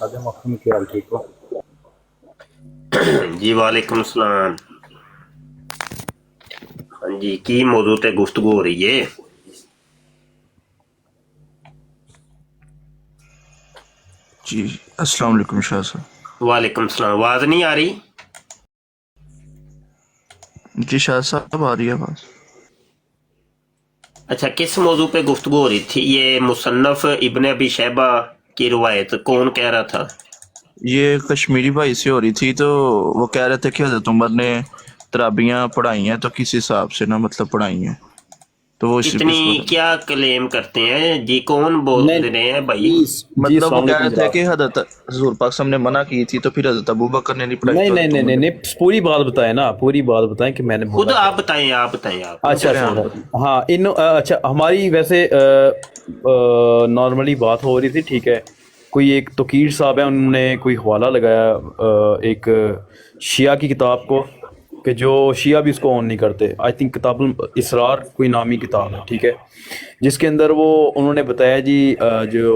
خادم محکم کیا حال ٹھیک ہو؟ جی وعلیکم السلام. ہاں جی کی موضوع تے گفتگو ہو رہی ہے؟ جی السلام علیکم شاہ صاحب. وعلیکم السلام. آواز نہیں آ رہی؟ جی شاہ صاحب آ رہی ہے آواز. اچھا کس موضوع پہ گفتگو ہو رہی تھی؟ یہ مصنف ابن ابی شیبہ کی روایت کون کہہ رہا تھا؟ یہ کشمیری بھائی سے ہو رہی تھی تو وہ کہہ رہے تھے کہ حضرت عمر نے ترابیاں پڑھائی ہیں تو کس حساب سے نا مطلب پڑھائی ہیں تو وہ اسی اتنی پہ بولا. کیا کلیم کرتے ہیں جی؟ کون بول نہیں رہے ہیں بھائی؟ جی مطلب وہ السلام کہہ علیکم رہے تھے جناب. کہ حضرت حضور پاک صاحب نے منع کی تھی تو پھر حضرت ابو بکر نے نہیں پڑھائی نہیں تو نہیں حضرت نہیں عمر نہیں نے. نہیں پوری بات بتائیں نا، پوری بات بتائیں کہ میں نے خود بولا کیا آپ ہے. بتائیں، آپ بتائیں، آپ اچھا چلے اچھا ہاں. اچھا ہاں اچھا ہماری ویسے نارملی بات ہو رہی تھی، ٹھیک ہے. کوئی ایک توقیر صاحب ہے، انہوں نے کوئی حوالہ لگایا ایک شیعہ کی کتاب کو، کہ جو شیعہ بھی اس کو اون نہیں کرتے. آئی تھنک کتاب الاسرار کوئی نامی کتاب ہے، ٹھیک ہے، جس کے اندر وہ انہوں نے بتایا جی جو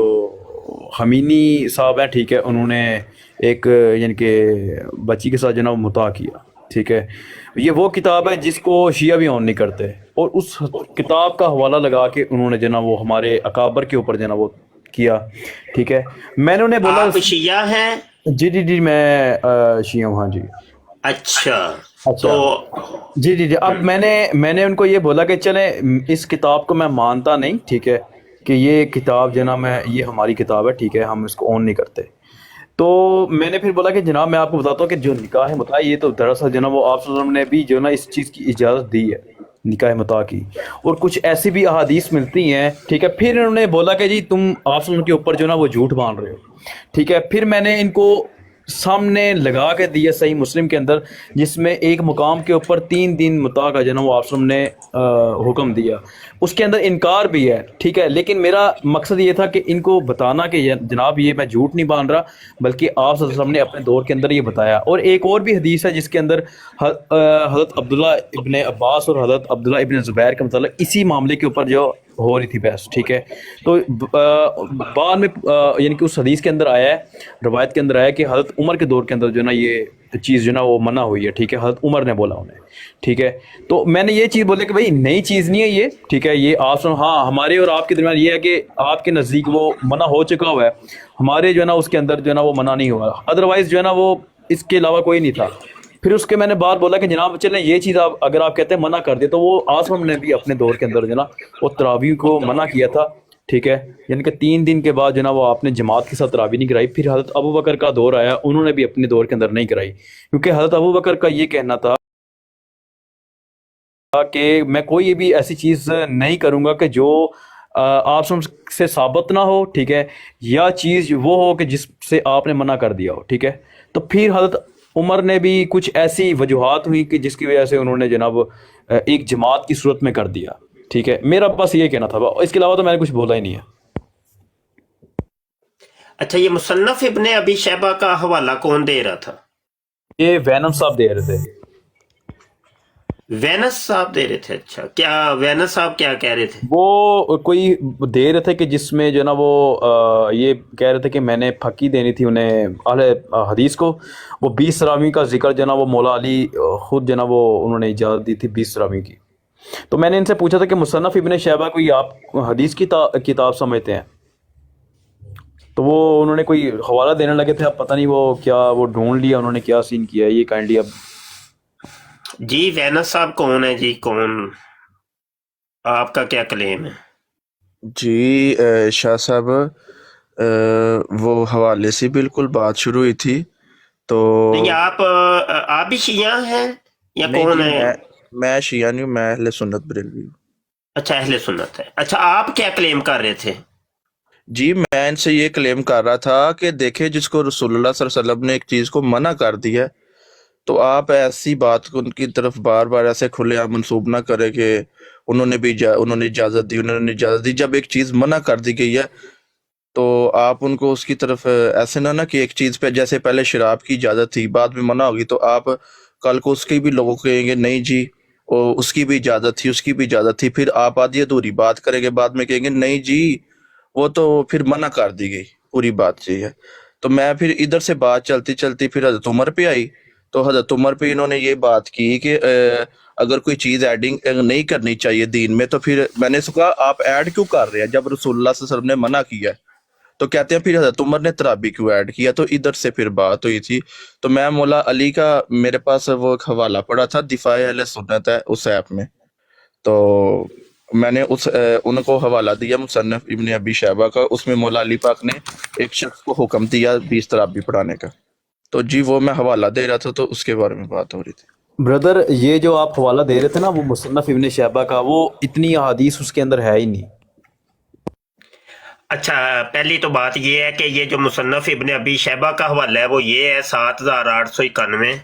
خمینی صاحب ہیں، ٹھیک ہے، انہوں نے ایک یعنی کہ بچی کے ساتھ جو نا وہ مطاع کیا، ٹھیک ہے. یہ وہ کتاب ہے جس کو شیعہ بھی اون نہیں کرتے، اور اس کتاب کا حوالہ لگا کے انہوں نے جو نا وہ ہمارے اکابر کے اوپر جو نا وہ کیا، ٹھیک ہے. میں نے انہیں بولا آپ شیعہ ہیں؟ جی جی جی میں شیعہ ہوں، ہاں جی. اچھا تو اچھا جی جی جی اب میں نے ان کو یہ بولا کہ چلیں اس کتاب کو میں مانتا نہیں، ٹھیک ہے، کہ یہ کتاب جو نا یہ ہماری کتاب ہے، ٹھیک ہے، ہم اس کو اون نہیں کرتے. تو میں نے پھر بولا کہ جناب میں آپ کو بتاتا ہوں کہ جو نکاح مطاع یہ تو دراصل جو نا وہ آپ صلی اللہ علیہ وسلم نے بھی جو نا اس چیز کی اجازت دی ہے، نکاح مطاع کی، اور کچھ ایسی بھی احادیث ملتی ہیں، ٹھیک ہے. پھر انہوں نے بولا کہ جی تم آپ صلی اللہ علیہ وسلم کے اوپر جو نا وہ جھوٹ باندھ رہے ہو، ٹھیک ہے. پھر میں نے ان کو سامنے لگا کے دیا صحیح مسلم کے اندر، جس میں ایک مقام کے اوپر 3 دن مطاع کا جو نا وہ آپ صلی اللہ علیہ وسلم نے حکم دیا، اس کے اندر انکار بھی ہے، ٹھیک ہے. لیکن میرا مقصد یہ تھا کہ ان کو بتانا کہ جناب یہ میں جھوٹ نہیں باندھ رہا، بلکہ آپ صلی اللہ علیہ وسلم نے اپنے دور کے اندر یہ بتایا. اور ایک اور بھی حدیث ہے جس کے اندر حضرت عبداللہ ابن عباس اور حضرت عبداللہ ابن زبیر کا متعلق اسی معاملے کے اوپر جو ہو رہی تھی بحث، ٹھیک ہے. تو بعد میں یعنی کہ اس حدیث کے اندر آیا ہے، روایت کے اندر آیا ہے کہ حضرت عمر کے دور کے اندر جو نا یہ چیز جو نا وہ منع ہوئی ہے، ٹھیک ہے، حضرت عمر نے بولا انہیں، ٹھیک ہے. تو میں نے یہ چیز بولی کہ بھائی نئی چیز نہیں ہے یہ، ٹھیک ہے. یہ آپ ہاں ہمارے اور آپ کے درمیان یہ ہے کہ آپ کے نزدیک وہ منع ہو چکا ہوا ہے، ہمارے جو ہے نا اس کے اندر جو ہے نا وہ منع نہیں ہوا، ادروائز جو ہے نا وہ اس کے علاوہ کوئی نہیں تھا. پھر اس کے میں نے بات بولا کہ جناب چلیں یہ چیز آپ اگر آپ کہتے ہیں منع کر دے، تو وہ آسم نے بھی اپنے دور کے اندر جو ہے نا وہ تراویح کو منع کیا تھا، ٹھیک ہے. یعنی کہ 3 دن کے بعد جو نا وہ آپ نے جماعت کے ساتھ تراویح نہیں کرائی. پھر حضرت ابو بکر کا دور آیا، انہوں نے بھی اپنے دور کے اندر نہیں کرائی، کیونکہ حضرت ابو بکر کا یہ کہنا تھا کہ میں کوئی بھی ایسی چیز نہیں کروں گا کہ جو آپ سے ثابت نہ ہو، ٹھیک ہے، یا چیز وہ ہو کہ جس سے آپ نے منع کر دیا ہو، ٹھیک ہے. تو پھر حضرت عمر نے بھی کچھ ایسی وجوہات ہوئی کہ جس کی وجہ سے انہوں نے جناب ایک جماعت کی صورت میں کر دیا، ٹھیک ہے. میرا بس یہ کہنا تھا، اس کے علاوہ تو میں نے کچھ بولا ہی نہیں ہے. اچھا یہ مصنف ابن ابی شیبہ کا حوالہ کون دے رہا تھا؟ یہ وینم صاحب دے رہے تھے. وینس صاحب دے رہے تھے؟ اچھا کیا وینس صاحب کیا کہہ رہے تھے؟ وہ کوئی دے رہے تھے کہ جس میں جو نا وہ یہ کہہ رہے تھے کہ میں نے پھکی دینی تھی انہیں اہل حدیث کو، وہ 20 تراویح کا ذکر جو نا وہ مولا علی خود جو نا وہ انہوں نے اجازت دی تھی 20 تراویح کی. تو میں نے ان سے پوچھا تھا کہ مصنف ابن شیبہ کو یہ آپ حدیث کی کتاب سمجھتے ہیں؟ تو وہ انہوں نے کوئی حوالہ دینے لگے تھے، اب پتہ نہیں وہ کیا وہ ڈھونڈ لیا انہوں نے، کیا سین کیا ہے یہ کائنڈلی اب. جی وینس صاحب کون ہے جی؟ کون آپ کا کیا کلیم ہے؟ جی شاہ صاحب وہ حوالے سے بالکل بات شروع ہوئی تھی تو نہیں آپ بھی شیعہ ہیں یا نہیں کون جی ہے؟ میں شیعہ نہیں ہوں، میں اہل سنت بریلوی ہوں. اچھا اہل سنت ہے. اچھا آپ کیا کلیم کر رہے تھے؟ جی میں ان سے یہ کلیم کر رہا تھا کہ دیکھیں جس کو رسول اللہ صلی اللہ علیہ وسلم نے ایک چیز کو منع کر دیا تو آپ ایسی بات کو ان کی طرف بار بار ایسے کھلے عام منسوب نہ کرے کہ انہوں نے اجازت دی. جب ایک چیز منع کر دی گئی ہے تو آپ ان کو اس کی طرف ایسے نہ کہ ایک چیز پہ جیسے پہلے شراب کی اجازت تھی بعد میں منع ہوگی تو آپ کل کو اس کی بھی لوگوں کو کہیں گے نہیں جی اس کی بھی اجازت تھی پھر آپ آدھی ادھوری بات کریں گے بعد میں کہیں گے نہیں جی وہ تو پھر منع کر دی گئی. پوری بات یہ ہے تو میں پھر ادھر سے بات چلتی چلتی پھر حضرت عمر پہ آئی، تو حضرت عمر پہ انہوں نے یہ بات کی کہ اگر کوئی چیز ایڈنگ نہیں کرنی چاہیے دین میں، تو پھر میں نے اس کو کہا آپ ایڈ کیوں کر رہے ہیں جب رسول اللہ صلی اللہ علیہ وسلم نے منع کیا ہے؟ تو کہتے ہیں پھر حضرت عمر نے ترابی کیوں ایڈ کیا؟ تو ادھر سے پھر بات ہوئی تھی، تو میں مولا علی کا میرے پاس وہ ایک حوالہ پڑا تھا، دفاع اہل سنت ہے اس ایپ میں، تو میں نے ان کو حوالہ دیا مصنف ابن ابی شیبہ کا، اس میں مولا علی پاک نے ایک شخص کو حکم دیا 20 ترابی پڑھانے کا، تو جی وہ میں حوالہ دے رہا تھا، تو اس کے بارے میں بات ہو رہی تھی۔ بردر یہ جو آپ حوالہ دے رہے تھے نا وہ مصنف ابن شیبہ کا، وہ اتنی احادیث اس کے اندر ہے ہی نہیں۔ اچھا، پہلی تو بات یہ ہے کہ یہ جو مصنف ابن ابی شیبہ کا حوالہ ہے وہ یہ ہے 7891،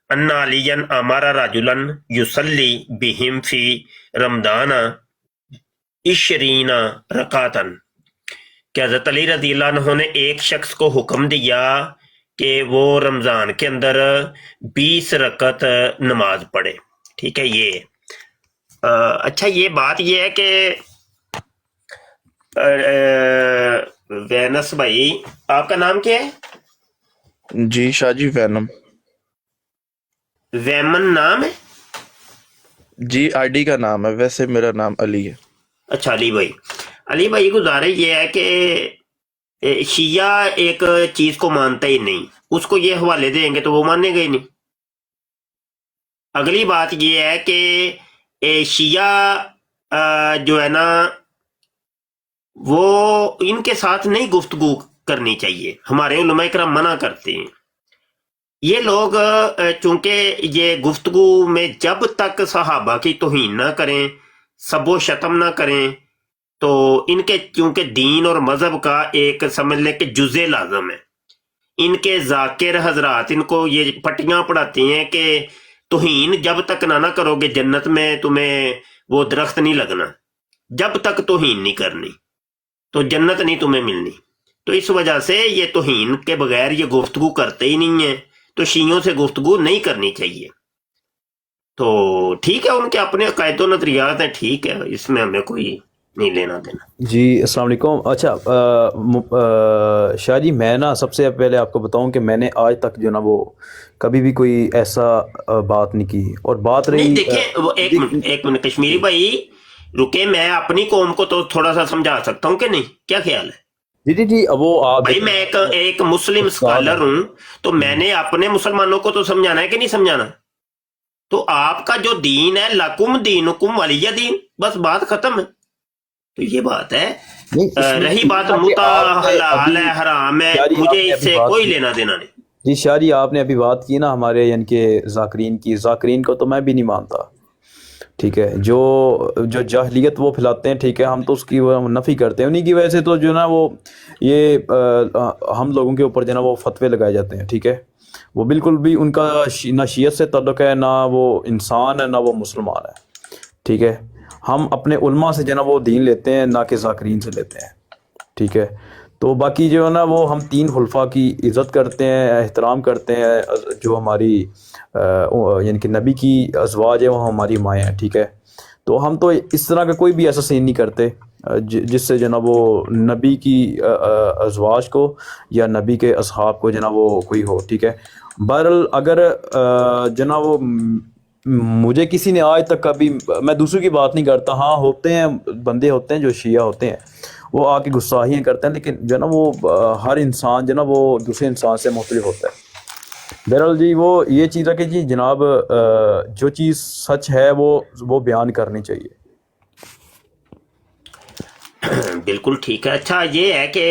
ان علی امر رجلا یصلی بہم فی رمضان 20 رکعتن، کہ حضرت علی رضی اللہ عنہ نے ایک شخص کو حکم دیا کہ وہ رمضان کے اندر 20 رکعت نماز پڑھے، ٹھیک ہے۔ یہ اچھا، یہ بات یہ ہے کہ وینس بھائی، آپ کا نام کیا ہے؟ جی شاہ جی وینم، ویمن نام ہے؟ جی آئی ڈی کا نام ہے، ویسے میرا نام علی ہے۔ اچھا علی بھائی، علی بھائی گزارش یہ ہے کہ شیعہ ایک چیز کو مانتا ہی نہیں، اس کو یہ حوالے دیں گے تو وہ مانے گا ہی نہیں۔ اگلی بات یہ ہے کہ شیعہ جو ہے نا وہ ان کے ساتھ نہیں گفتگو کرنی چاہیے، ہمارے علماء کرام منع کرتے ہیں۔ یہ لوگ چونکہ یہ گفتگو میں جب تک صحابہ کی توہین نہ کریں، سب و شتم نہ کریں، تو ان کے چونکہ دین اور مذہب کا ایک سمجھ لیں کہ جزء لازم ہے، ان کے ذاکر حضرات ان کو یہ پٹیاں پڑھاتی ہیں کہ توہین جب تک نہ کرو گے جنت میں تمہیں وہ درخت نہیں لگنا، جب تک توہین نہیں کرنی تو جنت نہیں تمہیں ملنی۔ تو اس وجہ سے یہ توہین کے بغیر یہ گفتگو کرتے ہی نہیں ہیں، تو شیعوں سے گفتگو نہیں کرنی چاہیے۔ تو ٹھیک ہے، ان کے اپنے عقائد و نظریات ہیں، ٹھیک ہے، اس میں ہمیں کوئی نہیں لینا دینا۔ جی السلام علیکم۔ اچھا شاہ جی، میں نا سب سے پہلے آپ کو بتاؤں کہ میں نے آج تک جو نا وہ کبھی بھی کوئی ایسا بات نہیں کی، اور بات نہیں رہی دیکھیں، وہ ایک منٹ کشمیری بھائی رکے، میں اپنی قوم کو تو تھوڑا سا سمجھا سکتا ہوں کہ نہیں؟ کیا خیال ہے جی جی جی، وہ آپ بھائی؟ میں ایک مسلم اسکالر ہوں، تو میں نے اپنے مسلمانوں کو تو سمجھانا ہے کہ نہیں سمجھانا؟ تو آپ کا جو دین ہے، لکم دینکم ولی دین، بس بات ختم ہے۔ تو یہ بات ہے۔ رہی بات متع حلال ہے حرام ہے، مجھے اس سے کوئی لینا دینا نہیں۔ جی شاہ جی، آپ نے ابھی بات کی نا ہمارے یعنی کہ ذاکرین کو تو میں بھی نہیں مانتا، ٹھیک ہے۔ جو جاہلیت وہ پھیلاتے ہیں، ٹھیک ہے، ہم تو اس کی وہ نفی کرتے ہیں، انہی کی وجہ سے تو جو نا وہ یہ ہم لوگوں کے اوپر جو نا وہ فتوے لگائے جاتے ہیں، ٹھیک ہے۔ وہ بالکل بھی ان کا نہ شیعت سے تعلق ہے، نہ وہ انسان ہے، نہ وہ مسلمان ہے، ٹھیک ہے۔ ہم اپنے علماء سے جو نا وہ دین لیتے ہیں، نہ کہ ذاکرین سے لیتے ہیں، ٹھیک ہے۔ تو باقی جو ہے نا وہ ہم 3 خلفاء کی عزت کرتے ہیں، احترام کرتے ہیں، جو ہماری یعنی کہ نبی کی ازواج ہیں وہ ہماری مائیں ہیں، ٹھیک ہے۔ تو ہم تو اس طرح کا کوئی بھی ایسا سین نہیں کرتے جس سے جناب وہ نبی کی ازواج کو یا نبی کے اصحاب کو جناب وہ کوئی ہو، ٹھیک ہے۔ بہرحال اگر جناب وہ مجھے کسی نے آج تک کبھی، میں دوسروں کی بات نہیں کرتا، ہاں ہوتے ہیں بندے ہوتے ہیں جو شیعہ ہوتے ہیں، وہ آ کے گستاخیاں کرتے ہیں، لیکن جو نا وہ ہر انسان جو نا وہ دوسرے انسان سے مختلف ہوتا ہے۔ بہرحال جی وہ یہ چیز ہے کہ جی جناب جو چیز سچ ہے وہ بیان کرنی چاہیے۔ بالکل ٹھیک ہے۔ اچھا یہ ہے کہ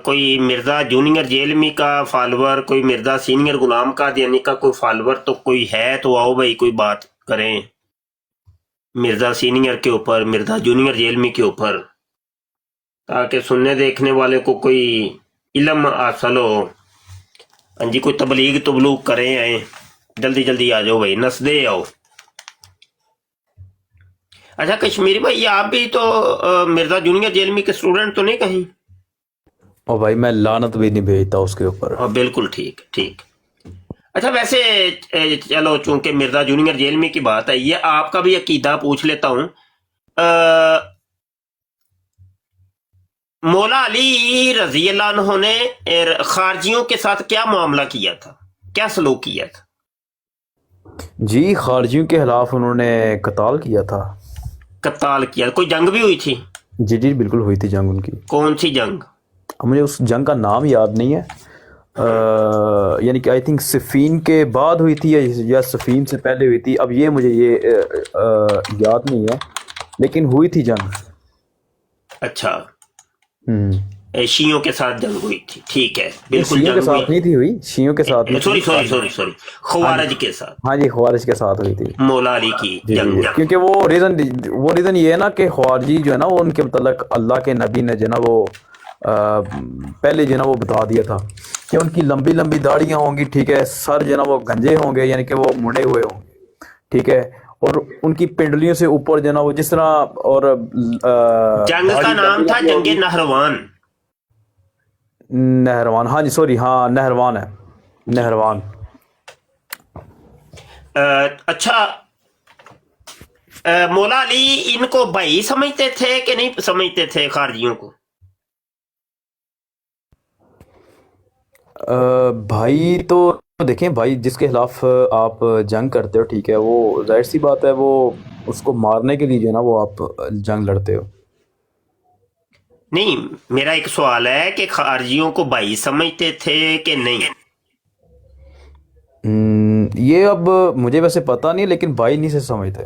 کوئی مرزا جونیئر جیلمی کا فالوور، کوئی مرزا سینئر غلام قادیانی کا کوئی فالوور تو کوئی ہے، تو آؤ بھائی کوئی بات کریں مرزا سینئر کے اوپر، مرزا جونیئر جیلمی کے اوپر، تاکہ سننے دیکھنے والے کو کوئی علم حاصل ہو۔ ہاں جی، کوئی تبلیغ کریں، آئیں جلدی جلدی آ جاؤ بھائی، نسدے آؤ۔ اچھا کشمیری بھائی، آپ بھی تو مرزا جونیئر جیلمی کے اسٹوڈنٹ تو نہیں کہیں؟ اور بھائی میں لعنت بھی نہیں بھیجتا اس کے اوپر۔ بالکل ٹھیک ٹھیک۔ اچھا ویسے چلو چونکہ مرزا جونیئر جیلمی کی بات ہے، یہ آپ کا بھی عقیدہ پوچھ لیتا ہوں۔ مولا علی رضی اللہ عنہ نے خارجیوں کے ساتھ کیا معاملہ کیا تھا، کیا سلوک کیا تھا؟ جی خارجیوں کے خلاف انہوں نے قتال کیا تھا. قتال کیا، کوئی جنگ بھی ہوئی تھی؟ جی جی بالکل ہوئی تھی جنگ ان کی. کون سی جنگ؟ مجھے اس جنگ کا نام یاد نہیں ہے، یعنی کہ آئی تھنک صفین کے بعد ہوئی تھی یا صفین سے پہلے ہوئی تھی، اب یہ مجھے یہ یاد نہیں ہے، لیکن ہوئی تھی جنگ. اچھا، ہم شیعوں کے ساتھ جنگ ہوئی تھی، ٹھیک ہے، بالکل شیعوں کے جنگ ساتھ نہیں تھی ہوئی، شیعوں کے ساتھ نہیں سوری تھی. سوری سوری سوری خوارج کے ساتھ، ہاں جی خوارج کے ساتھ ہوئی تھی. مولا علی کی جی جنگ جی ہوئی. کیونکہ وہ ریزن یہ ہے نا کہ خوارجی جو ہے نا وہ ان کے متعلق اللہ کے نبی نے جو ہے نا وہ پہلے جو ہے نا وہ بتا دیا تھا کہ ان کی لمبی لمبی داڑیاں ہوں گی، ٹھیک ہے، سر جو ہے نا وہ گنجے ہوں گے، یعنی کہ وہ مڑے ہوئے ہوں گے، ٹھیک ہے، اور ان کی پنڈلیوں سے اوپر جو ہے نا وہ جس طرح اور جنگ کا داڑھی نام لمبی تھا لمبی جنگ ہوگی. نہروان. نہروان، ہاں جی سوری، ہاں نہروان ہے، نہروان. اچھا، مولا علی ان کو بھائی سمجھتے تھے کہ نہیں سمجھتے تھے خارجیوں کو؟ بھائی تو دیکھیں، بھائی جس کے خلاف آپ جنگ کرتے ہو، ٹھیک ہے، وہ ظاہر سی بات ہے، وہ اس کو مارنے کے لیے جو ہے نا وہ آپ جنگ لڑتے ہو. نہیں، میرا ایک سوال ہے کہ خارجیوں کو بھائی سمجھتے تھے کہ نہیں؟ یہ اب مجھے ویسے پتہ نہیں، لیکن بھائی نہیں سے سمجھتے.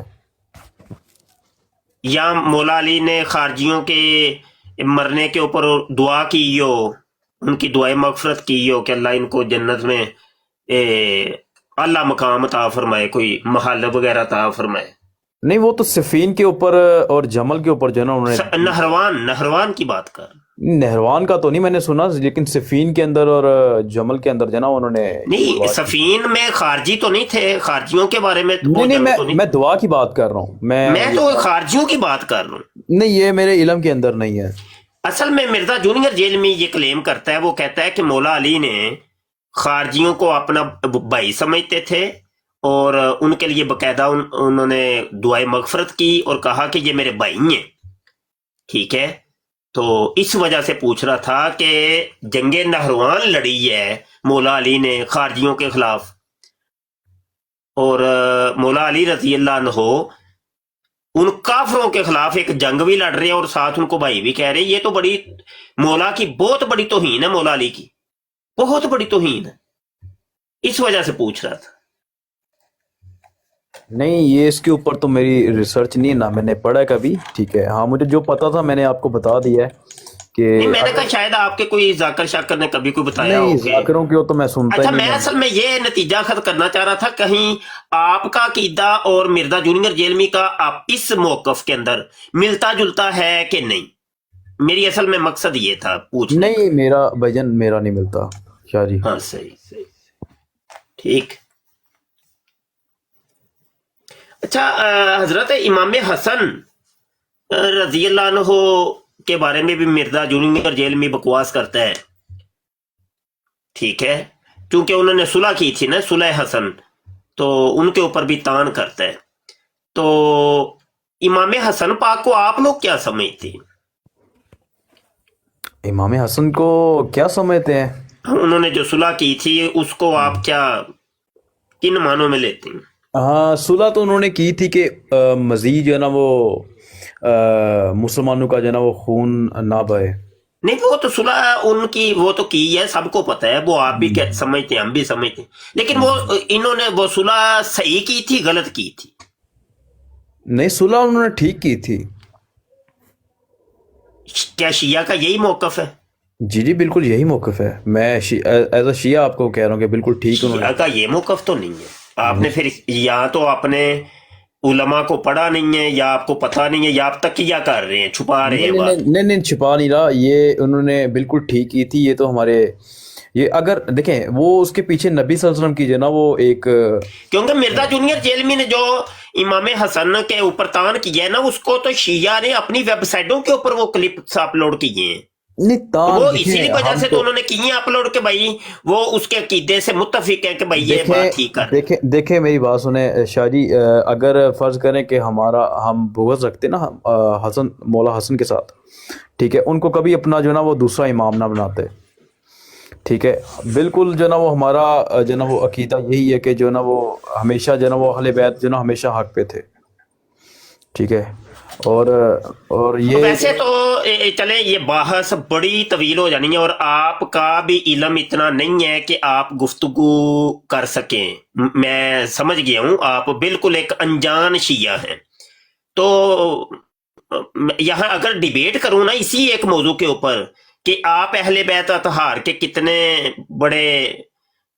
یا مولا علی نے خارجیوں کے مرنے کے اوپر دعا کی ہو، ان کی دعائیں مغفرت کی ہو کہ اللہ ان کو جنت میں اللہ مقام عطا فرمائے، کوئی محل وغیرہ عطا فرمائے. نہیں، وہ تو صفین کے اوپر اور جمل کے اوپر جو ہے نا انہوں نے. نہروان کی بات کر. نہروان کا تو نہیں میں نے سنا، لیکن صفین کے اندر اور جمل کے اندر جو ہے نا انہوں نے نہیں، سفین میں خارجی تو نہیں تھے، خارجیوں کے بارے میں وہ نہیں، جنگ تو نہیں. میں دعا کی بات کر رہا ہوں. میں تو خارجیوں کی بات کر رہا ہوں. نہیں، یہ میرے علم کے اندر نہیں ہے. اصل میں مرزا جونیئر جیل میں یہ کلیم کرتا ہے، وہ کہتا ہے کہ مولا علی نے خارجیوں کو اپنا بھائی سمجھتے تھے اور ان کے لیے باقاعدہ انہوں نے دعائیں مغفرت کی اور کہا کہ یہ میرے بھائی ہیں، ٹھیک ہے. تو اس وجہ سے پوچھ رہا تھا کہ جنگ نہروان لڑی ہے مولا علی نے خارجیوں کے خلاف، اور مولا علی رضی اللہ عنہ ان کافروں کے خلاف ایک جنگ بھی لڑ رہے ہیں اور ساتھ ان کو بھائی بھی کہہ رہے ہیں. یہ تو بڑی مولا کی بہت بڑی توہین ہے، مولا علی کی بہت بڑی توہین ہے. اس وجہ سے پوچھ رہا تھا. نہیں، یہ اس کے اوپر تو میری ریسرچ نہیں ہے، نہ میں نے پڑھا ہے کبھی، ٹھیک ہے. ہاں مجھے جو پتا تھا میں نے آپ کو بتا دیا ہے کہ نہیں، میں نے کہا شاید آپ کے کوئی ذاکر شاکر نے کبھی کوئی بتایا نہیں، ہو. ذاکروں کی تو میں سنتا اچھا، ہی میں نہیں. اصل میں یہ نتیجہ خط کرنا چاہ رہا تھا، کہیں آپ کا عقیدہ اور مرزا جونیئر جیلمی کا اس موقف کے اندر ملتا جلتا ہے کہ نہیں. میری اصل میں مقصد یہ تھا پوچھنے کا. نہیں، میرا بھجن میرا نہیں ملتا شاہ جی. ہاں صحیح ٹھیک. اچھا، حضرت امام حسن رضی اللہ عنہ کے بارے میں بھی مرزا جونیئر جیل میں بکواس کرتا ہے، ٹھیک ہے، کیونکہ انہوں نے صلح کی تھی نا، صلح حسن، تو ان کے اوپر بھی تان کرتا ہے. تو امام حسن پاک کو آپ لوگ کیا سمجھتے ہیں؟ امام حسن کو کیا سمجھتے ہیں؟ انہوں نے جو صلح کی تھی اس کو آپ کیا کن معنوں میں لیتے ہیں؟ ہاں، صلح تو انہوں نے کی تھی کہ مزید جو ہے نا وہ مسلمانوں کا جو ہے نا وہ خون نہ بہے. نہیں، وہ تو صلح ان کی وہ تو کی ہے، سب کو پتہ ہے، وہ آپ بھی سمجھتے ہیں، ہم بھی سمجھتے ہیں، لیکن وہ انہوں نے وہ صلح صحیح کی تھی غلط کی تھی؟ نہیں، صلح انہوں نے ٹھیک کی تھی. کیا شیعہ کا یہی موقف ہے؟ جی جی بالکل یہی موقف ہے. میں ایز اے شیعہ آپ کو کہہ رہا ہوں کہ بالکل ٹھیک انہوں نے. شیعہ کا یہ موقف تو نہیں ہے. آپ نے پھر یا تو اپنے علماء کو پڑھا نہیں ہے، یا آپ کو پتہ نہیں ہے، یا آپ تقیہ کر رہے ہیں، چھپا رہے ہیں بات. نہیں چھپا نہیں رہا، یہ انہوں نے بالکل ٹھیک کی تھی. یہ تو ہمارے یہ اگر دیکھیں وہ اس کے پیچھے نبی صلی اللہ علیہ وسلم کی جو ہے نا وہ ایک، کیونکہ مرزا جونیئر جیلمی نے جو امام حسن کے اوپر تان کیا ہے نا، اس کو تو شیعہ نے اپنی ویب سائٹوں کے اوپر وہ کلپس اپلوڈ کیے ہیں. نہیں تو وہ تان اسی دیکھیں وجہ ہم سے تو انہوں نے کی ہیں اپلوڈ کہ بھائی وہ اس کے عقیدے سے متفق ہیں کہ بھائی یہ بات ٹھیک کر رہے ہیں۔ دیکھیں میری بات سنیں شاہ جی، اگر فرض کریں کہ ہم بغض رکھتے نا حسن مولا حسن کے ساتھ، ٹھیک ہے، ان کو کبھی اپنا جو نا وہ دوسرا امام نہ بناتے، ٹھیک ہے، بالکل جو نا وہ ہمارا جو نا وہ عقیدہ یہی ہے کہ جو نا وہ ہمیشہ جو نا وہ اہل بیت جو نا ہمیشہ حق پہ تھے، ٹھیک ہے، اور یہ ویسے تو چلیں یہ بحث بڑی طویل ہو جانی ہے، اور آپ کا بھی علم اتنا نہیں ہے کہ آپ گفتگو کر سکیں، میں سمجھ گیا ہوں آپ بالکل ایک انجان شیعہ ہیں، تو یہاں اگر ڈیبیٹ کروں نا اسی ایک موضوع کے اوپر کہ آپ اہل بیت اطہار کے کتنے بڑے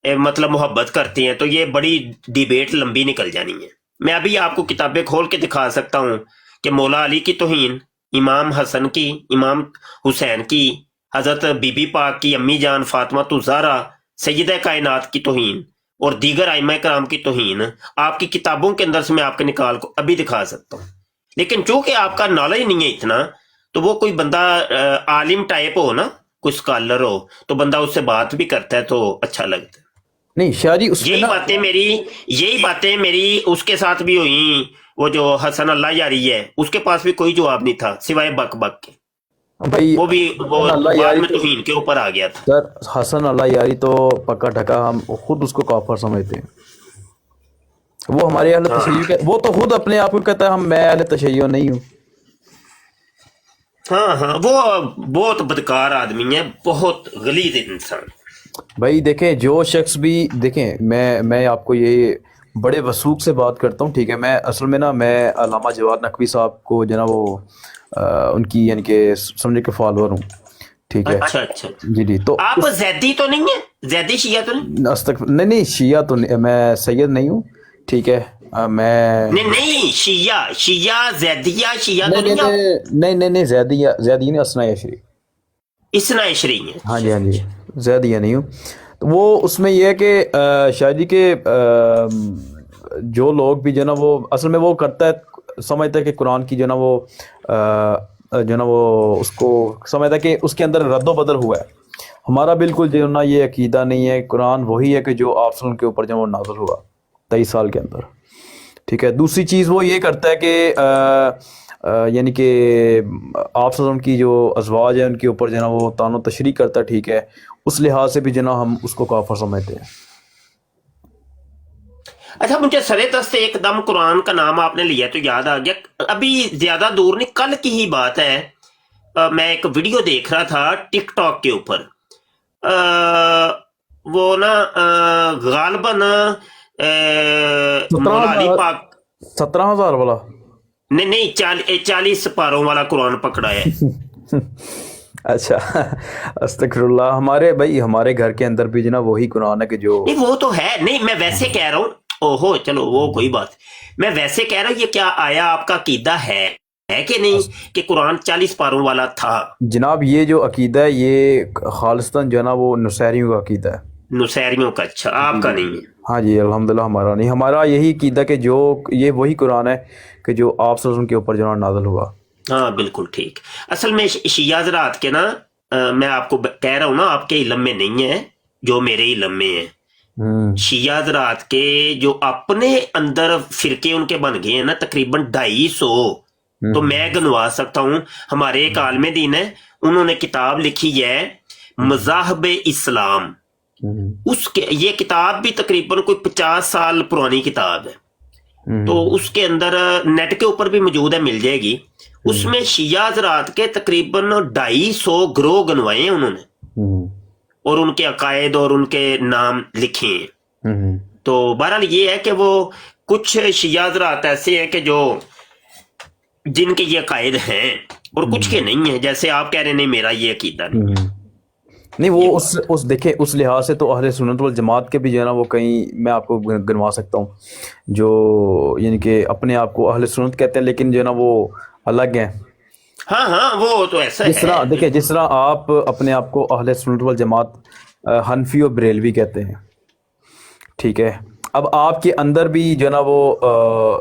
مطلب محبت کرتے ہیں، تو یہ بڑی ڈیبیٹ لمبی نکل جانی ہے۔ میں ابھی آپ کو کتابیں کھول کے دکھا سکتا ہوں کہ مولا علی کی توہین، امام حسن کی، امام حسین کی، حضرت بی بی پاک کی امی جان فاطمہ الزہرا سیدہ کائنات کی توہین، اور دیگر ائمہ کرام کی توہین آپ کی کتابوں کے اندر سے میں آپ کے نکال کو ابھی دکھا سکتا ہوں۔ لیکن چونکہ آپ کا نالج نہیں ہے اتنا، تو وہ کوئی بندہ عالم ٹائپ ہو نا، کوئی اسکالر ہو، تو بندہ اس سے بات بھی کرتا ہے تو اچھا لگتا ہے۔ نہیں شاہ جی، اس میں نا یہی باتیں میری اس کے ساتھ بھی ہوئی، وہ جو حسن اللہ یاری ہے، اس کے پاس بھی کوئی جواب نہیں تھا سوائے بک بک کے، بھائی وہ بھی وہ حسن اللہ بعد یاری میں تو، توہین کے اوپر آ گیا تھا۔ سر حسن اللہ یاری تو پکا ڈھکا ہم خود اس کو کافر سمجھتے ہیں، وہ ہمارے اہل تشیع کے، وہ تو خود اپنے آپ کو کہتا ہے میں اہل تشیع نہیں ہوں۔ ہاں وہ بہت بدکار آدمی ہے، بہت غلیظ انسان۔ بھائی دیکھیں جو شخص بھی دیکھیں، میں آپ کو یہ بڑے وثوق سے بات کرتا ہوں، ٹھیک ہے، میں اصل میں نا میں علامہ جواد نقوی صاحب کو جو نا وہ ان کی یعنی کہ سمجھے کہ فالوور ہوں، ٹھیک ہے، اچھا جی جی، تو آپ زیدی تو نہیں ہیں؟ زیدی شیعہ تو نہیں؟ نہیں شیعہ تو میں سید نہیں ہوں، ٹھیک ہے، میں نہیں شیعہ زیدیہ شیعہ تو نہیں نہیں آپ؟ نہیں زیدی نہیں، اسنا عشری، اسنا عشری ہیں؟ ہاں جی ہاں جی، زیدیہ نہیں ہوں۔ تو وہ اس میں یہ ہے کہ شاہ جی کے جو لوگ بھی جو نا وہ اصل میں وہ کرتا ہے، سمجھتا ہے کہ قرآن کی جو نا وہ جو نا وہ اس کو سمجھتا ہے کہ اس کے اندر رد و بدل ہوا ہے۔ ہمارا بالکل جو نا یہ عقیدہ نہیں ہے، قرآن وہی ہے کہ جو آپ صلی اللہ علیہ وسلم کے اوپر جو وہ نازل ہوا 23 سال کے اندر، ٹھیک ہے۔ دوسری چیز وہ یہ کرتا ہے کہ یعنی کہ آپ صلی اللہ علیہ وسلم کی جو ازواج ہیں ان کے اوپر جو نا وہ طعن و تشریح کرتا ہے، ٹھیک ہے، اس لحاظ سے بھی جو نا ہم اس کو کافر سمجھتے ہیں۔ اچھا مجھے سرے دست ایک دم قرآن کا نام آپ نے لیا تو یاد آ گیا، ابھی زیادہ دور نہیں، کل کی ہی بات ہے، میں ایک ویڈیو دیکھ رہا تھا ٹک ٹاک کے اوپر، وہ نا غالباً مولا علی پاک 17,000 والا نہیں 40 پاروں والا قرآن پکڑا ہے۔ اچھا استغفر اللہ، ہمارے بھائی ہمارے گھر کے اندر بھی جو نا وہی قرآن ہے کہ جو نہیں وہ تو ہے، نہیں میں ویسے کہہ رہا ہوں، اوہو چلو وہ کوئی بات، میں ویسے کہہ رہا ہوں یہ کیا آیا آپ کا عقیدہ ہے کہ نہیں کہ قرآن 40 پاروں والا تھا؟ جناب یہ جو عقیدہ ہے یہ خالصتاً جو ہے نا وہ نصیریوں کا عقیدہ ہے، نصیریوں کا؟ اچھا آپ کا نہیں ہے؟ ہاں جی الحمدللہ ہمارا نہیں، ہمارا یہی عقیدہ کہ جو یہ وہی قرآن ہے کہ جو آپ صلی اللہ علیہ وسلم کے اوپر جو نا نازل ہوا۔ ہاں بالکل ٹھیک۔ اصل میں شیعہ حضرات کے نا میں آپ کو کہہ رہا ہوں نا، آپ کے علم میں نہیں ہے جو میرے علم میں ہے، شیعہ حضرات کے جو اپنے اندر فرقے ان کے بن گئے ہیں نا تقریباً 250، تو میں گنوا سکتا ہوں۔ ہمارے ایک عالم دین ہے، انہوں نے کتاب لکھی ہے مذاہب اسلام، اس کے یہ کتاب بھی تقریباً کوئی 50 سال پرانی کتاب ہے، تو اس کے اندر نیٹ کے اوپر بھی موجود ہے، مل جائے گی۔ اس میں شیعہ حضرات کے تقریباً 250 گروہ گنوائے ہیں انہوں نے، اور ان کے عقائد اور ان کے نام لکھے ہیں۔ تو بہرحال یہ ہے کہ وہ کچھ شیعہ حضرات ایسے ہیں کہ جو جن کے یہ عقائد ہیں اور کچھ کے نہیں ہیں، جیسے آپ کہہ رہے ہیں نہیں میرا یہ عقیدہ نہیں وہ اس دیکھیں اس لحاظ سے تو اہل سنت والجماعت کے بھی جو ہے نا وہ کہیں میں آپ کو گنوا سکتا ہوں جو یعنی کہ اپنے آپ کو اہل سنت کہتے ہیں لیکن جو ہے نا وہ الگ ہیں۔ ہاں وہ تو ایسا ہے، جس طرح دیکھیں جس طرح آپ اپنے آپ کو اہل سنت والجماعت حنفی و بریلوی کہتے ہیں، ٹھیک ہے، اب آپ کے اندر بھی جو ہے نا وہ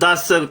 10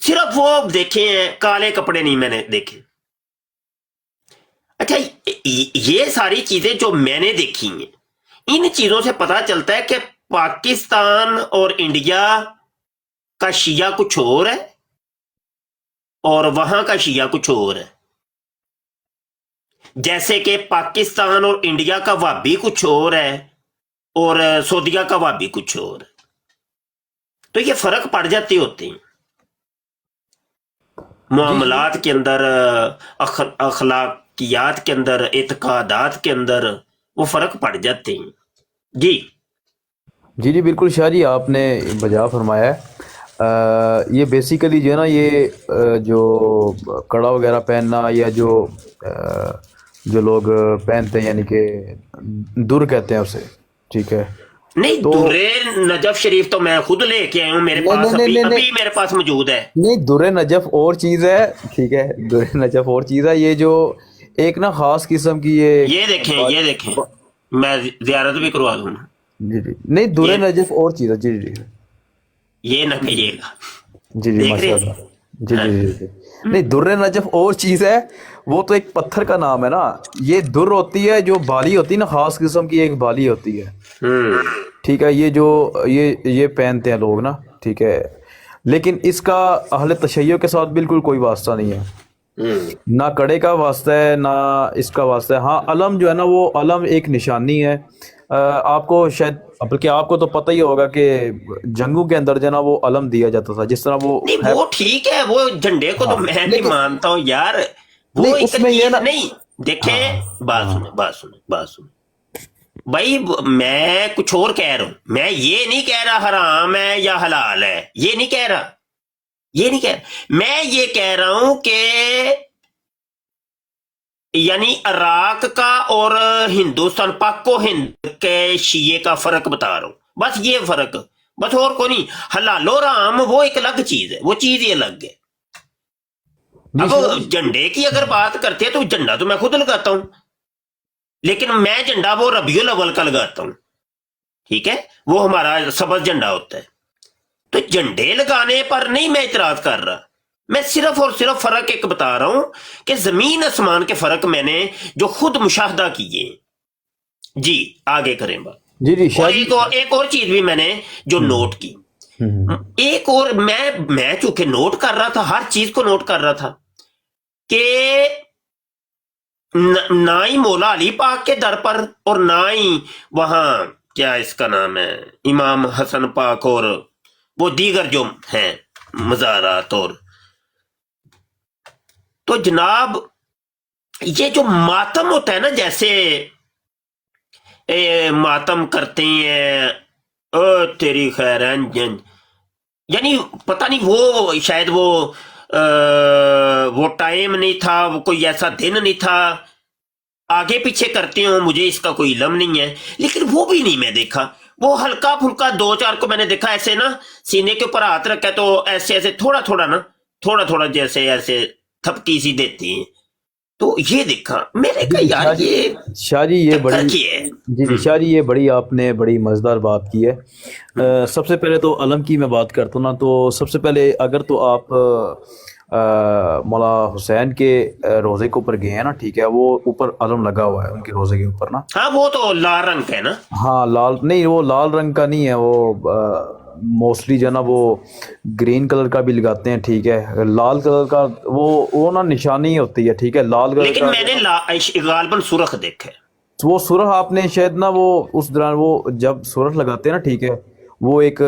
صرف وہ دیکھے ہیں کالے کپڑے نہیں میں نے دیکھے. اچھا یہ ساری چیزیں جو میں نے دیکھی ہیں ان چیزوں سے پتا چلتا ہے کہ پاکستان اور انڈیا کا شیعہ کچھ اور ہے اور وہاں کا شیعہ کچھ اور ہے. جیسے کہ پاکستان اور انڈیا کا وہابی کچھ اور ہے اور سعودیہ کا وہابی کچھ اور ہے. تو یہ فرق پڑ جاتے ہوتے ہیں معاملات کے اندر، اخلاقیات کے اندر، اعتقادات کے اندر وہ فرق پڑ جاتے ہیں. جی جی جی بالکل شاہ جی آپ نے بجا فرمایا ہے. یہ بیسیکلی جو ہے نا یہ جو کڑا وغیرہ پہننا یا جو لوگ پہنتے ہیں یعنی کہ در کہتے ہیں اسے، ٹھیک ہے. نہیں، در نجف شریف تو میں خود لے کے آیا ہوں، میرے پاس ابھی میرے پاس موجود ہے. نہیں، در نجف اور چیز ہے، ٹھیک ہے، در نجف اور چیز ہے. یہ جو ایک نا خاص قسم کی یہ دیکھیں میں زیارت بھی کروا دوں. جی جی نہیں، در نجف اور چیز ہے. جی جی یہ نہ کہیے گا. جی جی ماشاء اللہ. جی جی جی جی نہیں، در نجف اور چیز ہے، وہ تو ایک پتھر کا نام ہے نا. یہ در ہوتی ہے جو بالی ہوتی ہے نا، خاص قسم کی ایک بالی ہوتی ہے، ٹھیک ہے. یہ جو یہ پہنتے ہیں لوگ نا، ٹھیک ہے. لیکن اس کا اہل تشیع کے ساتھ بالکل کوئی واسطہ نہیں ہے، نہ کڑے کا واسطہ ہے نہ اس کا واسطہ ہے. ہاں علم جو ہے نا وہ علم ایک نشانی ہے. آپ کو شاید بلکہ آپ کو تو پتہ ہی ہوگا کہ جنگوں کے اندر جو ہے نا وہ علم دیا جاتا تھا، جس طرح وہ ٹھیک ہے، وہ جھنڈے کو تو میں نہیں مانتا ہوں یار. وہ اس میں یہ نہیں دیکھیں، بات سنیں بھائی، میں کچھ اور کہہ رہا ہوں. میں یہ نہیں کہہ رہا حرام ہے یا حلال ہے، یہ نہیں کہہ رہا. میں یہ کہہ رہا ہوں کہ یعنی عراق کا اور ہندوستان، پاک و ہند کے شیعے کا فرق بتا رہا ہوں. بس یہ فرق، بس اور کوئی نہیں. حلال و حرام وہ ایک الگ چیز ہے، وہ چیز ہی الگ ہے. اب جھنڈے کی اگر بات کرتے ہیں تو جھنڈا تو میں خود لگاتا ہوں، لیکن میں جھنڈا وہ ربیع الاول کا لگاتا ہوں، ٹھیک ہے. وہ ہمارا سبز جھنڈا ہوتا ہے. تو جھنڈے لگانے پر نہیں میں اعتراض کر رہا، میں صرف اور صرف فرق ایک بتا رہا ہوں کہ زمین آسمان کے فرق میں نے جو خود مشاہدہ کیے. جی آگے کریں بات. جی جی اور ایک اور چیز بھی میں نے جو نوٹ کی، ایک اور میں چونکہ نوٹ کر رہا تھا، ہر چیز کو نوٹ کر رہا تھا کہ نہ ہی مولا علی پاک کے در پر اور نہ ہی وہاں کیا اس کا نام ہے امام حسن پاک اور وہ دیگر جو ہیں مزارات. اور تو جناب یہ جو ماتم ہوتا ہے نا، جیسے ماتم کرتے ہیں تیری خیر ہے، یعنی پتہ نہیں وہ شاید وہ ٹائم نہیں تھا، وہ کوئی ایسا دن نہیں تھا، آگے پیچھے کرتے ہوں، مجھے اس کا کوئی علم نہیں ہے. لیکن وہ بھی نہیں میں دیکھا. وہ ہلکا پھلکا دو چار کو میں نے دیکھا ایسے نا سینے کے اوپر ہاتھ رکھا تو ایسے تھوڑا جیسے ایسے تھپکی سی دیتی ہیں. تو یہ دیکھا میں نے کہا یار یہ شاہ جی یہ بڑی ہے. جی شاہ جی یہ بڑی آپ نے بڑی مزیدار بات کی ہے. سب سے پہلے تو علم کی میں بات کرتا ہوں نا، تو سب سے پہلے اگر تو آپ مولا حسین کے روزے کے اوپر گئے ہیں نا، ٹھیک ہے، وہ اوپر علم لگا ہوا ہے ان کے روزے کے اوپر نا. ہاں وہ تو لال رنگ کا ہے نا. ہاں لال نہیں، وہ لال رنگ کا نہیں ہے، وہ موسٹلی جو ہے نا وہ گرین کلر کا بھی لگاتے ہیں، ٹھیک ہے. لال کلر کا وہ نا نشانی ہوتی ہے، ٹھیک ہے، لال کلر. لیکن میں نے غالباً سرخ دیکھا ہے. وہ سرخ آپ نے شاید نا وہ اس دوران وہ جب سرخ لگاتے ہیں نا، ٹھیک ہے، وہ ایک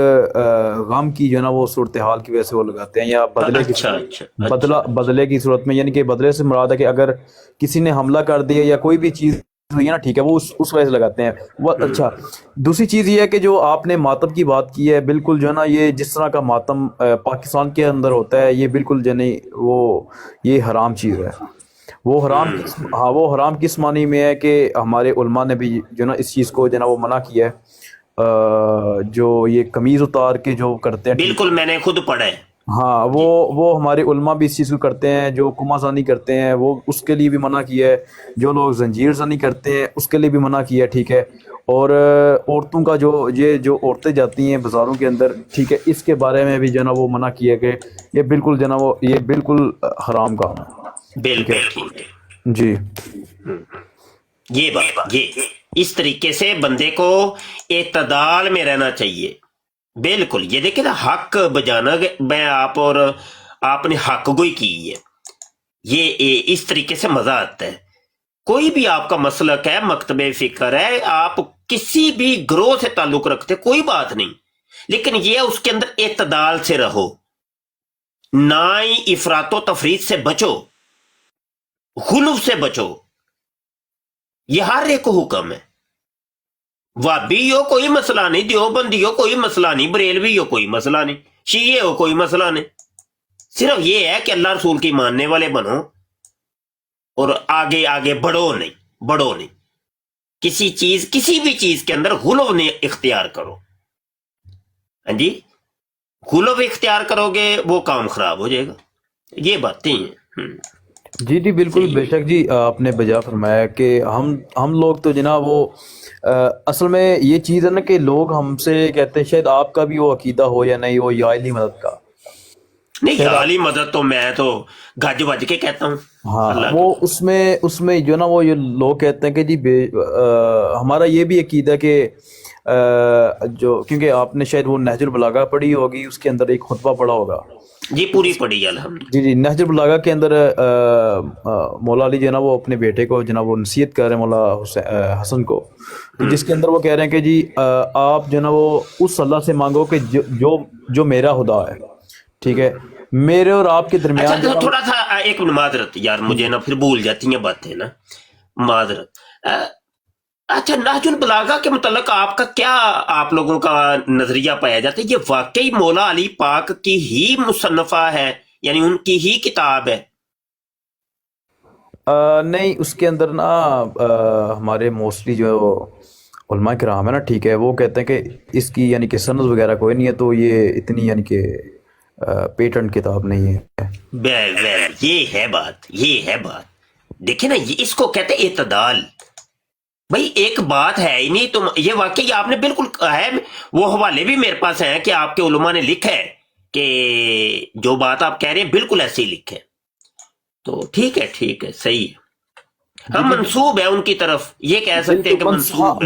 غم کی جو ہے نا وہ صورتحال کی وجہ سے وہ لگاتے ہیں، یا بدلے کی صورت میں، یعنی کہ بدلے سے مراد ہے کہ اگر کسی نے حملہ کر دیا یا کوئی بھی چیز ہوئی ہے نا، ٹھیک ہے، وہ اس وجہ سے لگاتے ہیں وہ. اچھا دوسری چیز یہ ہے کہ جو آپ نے ماتم کی بات کی ہے، بالکل جو ہے نا یہ جس طرح کا ماتم پاکستان کے اندر ہوتا ہے، یہ بالکل جو نہیں وہ یہ حرام چیز ہے. وہ حرام کس معنی میں ہے کہ ہمارے علماء نے بھی جو نا اس چیز کو جو نا وہ منع کیا ہے. جو یہ قمیض اتار کے جو کرتے ہیں، بالکل میں نے خود پڑھا ہے. ہاں وہ ہمارے علماء بھی اس چیز کو کرتے ہیں. جو کما زانی کرتے ہیں وہ اس کے لیے بھی منع کیا ہے. جو لوگ زنجیر زنی کرتے ہیں اس کے لیے بھی منع کیا ہے، ٹھیک ہے. اور عورتوں کا یہ جو عورتیں جاتی ہیں بازاروں کے اندر، ٹھیک ہے، اس کے بارے میں بھی جو ہے نا وہ منع کیا کہ یہ بالکل جو ہے نا وہ یہ بالکل حرام کام ہے، ٹھیک ہے بالکل ٹھیک ہے. جی یہ بات، یہ اس طریقے سے بندے کو اعتدال میں رہنا چاہیے. بالکل. یہ دیکھیں نا، حق بجانا میں آپ نے حق گوئی کی ہے، یہ اس طریقے سے مزہ آتا ہے. کوئی بھی آپ کا مسلک ہے، مکتب فکر ہے، آپ کسی بھی گروہ سے تعلق رکھتے، کوئی بات نہیں، لیکن یہ اس کے اندر اعتدال سے رہو، نہ ہی افراط و تفریط سے بچو، غلو سے بچو. یہ ہر ایک کو حکم ہے. وابی ہو کوئی مسئلہ نہیں، دیوبندی ہو کوئی مسئلہ نہیں، بریلوی ہو کوئی مسئلہ نہیں، شیعہ ہو کوئی مسئلہ نہیں. صرف یہ ہے کہ اللہ رسول کی ماننے والے بنو اور آگے آگے بڑھو نہیں. کسی بھی چیز کے اندر غلو نہیں اختیار کرو. ہاں جی، غلو اختیار کرو گے وہ کام خراب ہو جائے گا. یہ باتیں ہیں. جی جی بالکل، بے شک جی، آپ نے بجا فرمایا کہ ہم لوگ تو جناب وہ اصل میں یہ چیز ہے نا کہ لوگ ہم سے کہتے ہیں، شاید آپ کا بھی وہ عقیدہ ہو یا نہیں ہو، یا علی مدد کا. نہیں، شاید عالی مدد تو میں تو گج وج کے کہتا ہوں. ہاں، اللہ وہ اس میں جو نا وہ یہ لوگ کہتے ہیں کہ جی ہمارا یہ بھی عقیدہ کہ جو، کیونکہ آپ نے شاید وہ نہج البلاغہ پڑھی ہوگی، اس کے اندر ایک خطبہ پڑھا ہوگا. جی پوری پڑھی الحمد. جی جی، نہج البلاغہ کے اندر مولا علی جو ہے نا وہ اپنے بیٹے کو جناب وہ نصیحت کر رہے ہیں، مولا حسن کو، جس کے اندر وہ کہہ رہے ہیں کہ جی آپ جو ہے نا وہ اس اللہ سے مانگو کہ جو میرا خدا ہے، ٹھیک ہے، میرے اور آپ کے درمیان اچھا تھوڑا سا ایک معذرت یار، مجھے نا پھر بھول جاتی ہیں باتیں نا، معذرت. اچھا، نہج البلاغہ کے متعلق آپ کا کیا، آپ لوگوں کا نظریہ پایا جاتا ہے؟ یہ واقعی مولا علی پاک کی ہی مصنفہ ہے، یعنی ان کی ہی کتاب ہے؟ نہیں، اس کے اندر نا ہمارے موسٹلی جو علماء کرام ہے نا، ٹھیک ہے، وہ کہتے ہیں کہ اس کی یعنی کہ سند وغیرہ کوئی نہیں ہے، تو یہ اتنی یعنی کہ پیٹنٹ کتاب نہیں ہے. یہ ہے بات. دیکھیں نا، اس کو کہتے ہیں اعتدال. بھائی ایک بات ہے ہی نہیں، تم یہ واقعی آپ نے بالکل ہے، وہ حوالے بھی میرے پاس ہیں کہ آپ کے علماء نے لکھا ہے کہ جو بات آپ کہہ رہے ہیں بالکل ایسے ہی لکھے. تو ٹھیک ہے، صحیح ہے. ہم منسوب ہے ان کی طرف، یہ کہہ سکتے ہیں کہ منسوب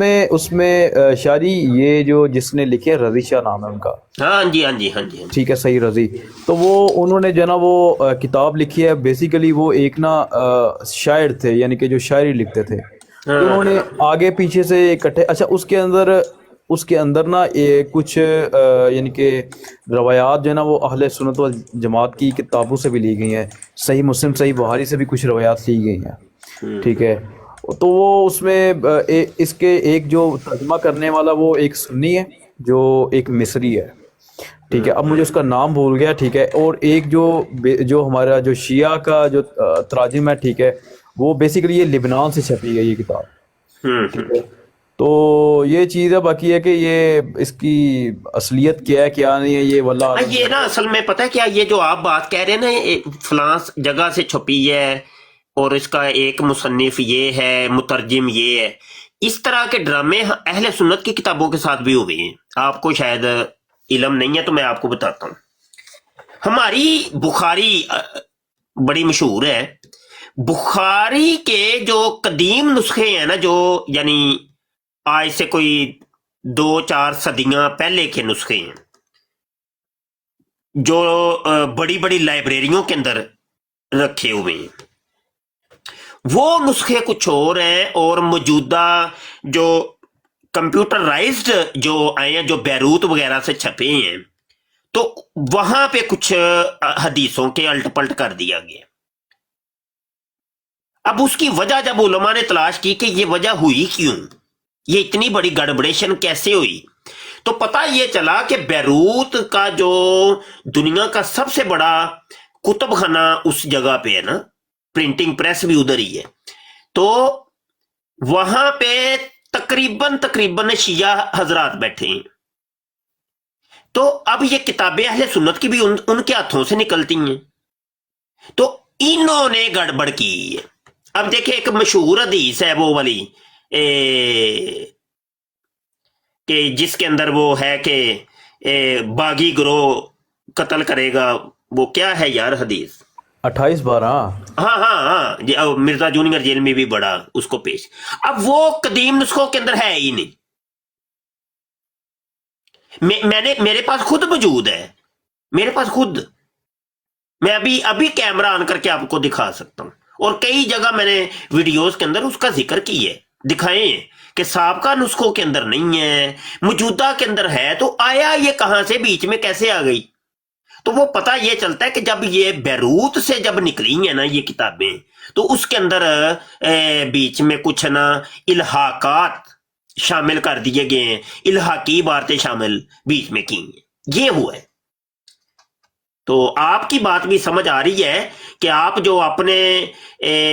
ہے. اس میں شاعری یہ جو جس نے لکھے، رضی شاہ نام ہے ان کا. ہاں جی. ٹھیک ہے، صحیح، رضی. تو وہ انہوں نے جو ہے نا وہ کتاب لکھی ہے. بیسیکلی وہ ایک نا شاعر تھے، یعنی کہ جو شاعری لکھتے تھے. تو انہوں نے آگے پیچھے سے اکٹھے، اچھا اس کے اندر نا کچھ یعنی کہ روایات جو ہے نا وہ اہل سنت و جماعت کی کتابوں سے بھی لی گئی ہیں. صحیح مسلم، صحیح بخاری سے بھی کچھ روایات لی گئی ہیں، ٹھیک ہے. تو وہ اس میں اس کے ایک جو ترجمہ کرنے والا وہ ایک سنی ہے، جو ایک مصری ہے، ٹھیک ہے. اب مجھے اس کا نام بھول گیا، ٹھیک ہے. اور ایک جو ہمارا جو شیعہ کا جو تراجم ہے، ٹھیک ہے، وہ بیسیکلی یہ لبنان سے چھپی گئی یہ کتاب، ٹھیک ہے. تو یہ چیز ہے. باقی ہے کہ یہ اس کی اصلیت کیا ہے کیا نہیں ہے، یہ واللہ یہ نا اصل میں پتہ ہے کیا، یہ جو آپ بات کہہ رہے ہیں نا، فلاں جگہ سے چھپی ہے اور اس کا ایک مصنف یہ ہے، مترجم یہ ہے، اس طرح کے ڈرامے اہل سنت کی کتابوں کے ساتھ بھی ہوئے ہیں. آپ کو شاید علم نہیں ہے تو میں آپ کو بتاتا ہوں. ہماری بخاری بڑی مشہور ہے. بخاری کے جو قدیم نسخے ہیں نا، جو یعنی آج سے کوئی 2-4 صدیاں پہلے کے نسخے ہیں، جو بڑی بڑی لائبریریوں کے اندر رکھے ہوئے ہیں، وہ نسخے کچھ اور ہیں. اور موجودہ جو کمپیوٹرائزڈ جو آئے ہیں، جو بیروت وغیرہ سے چھپے ہیں، تو وہاں پہ کچھ حدیثوں کے الٹ پلٹ کر دیا گیا. اب اس کی وجہ جب علماء نے تلاش کی کہ یہ وجہ ہوئی کیوں، یہ اتنی بڑی گڑبڑیشن کیسے ہوئی، تو پتہ یہ چلا کہ بیروت کا جو دنیا کا سب سے بڑا کتب خانہ اس جگہ پہ ہے نا، پرنٹنگ پریس بھی ادھر ہی ہے، تو وہاں پہ تقریباً شیعہ حضرات بیٹھے ہیں. تو اب یہ کتابیں اہل سنت کی بھی ان کے ہاتھوں سے نکلتی ہیں، تو انہوں نے گڑبڑ کی ہے. اب دیکھیں، ایک مشہور حدیث ہے وہ والی کہ جس کے اندر وہ ہے کہ باغی گروہ قتل کرے گا، وہ کیا ہے یار حدیث؟ 28/12. ہاں ہاں ہاں جی، مرزا جونیئر جیل میں بھی بڑا اس کو پیش. اب وہ قدیم نسخوں کے اندر ہے ہی نہیں. میرے پاس خود موجود ہے، میرے پاس خود، میں ابھی کیمرہ آن کر کے آپ کو دکھا سکتا ہوں، اور کئی جگہ میں نے ویڈیوز کے اندر اس کا ذکر کی ہے، دکھائے ہیں کہ سابقہ نسخوں کے اندر نہیں ہے، موجودہ کے اندر ہے. تو آیا یہ کہاں سے بیچ میں کیسے آ گئی؟ تو وہ پتہ یہ چلتا ہے کہ جب یہ بیروت سے جب نکلی ہیں نا یہ کتابیں، تو اس کے اندر بیچ میں کچھ نا الحاقات شامل کر دیے گئے ہیں، الحاقی باتیں شامل بیچ میں کی ہیں، یہ ہوا ہے. تو آپ کی بات بھی سمجھ آ رہی ہے کہ آپ جو اپنے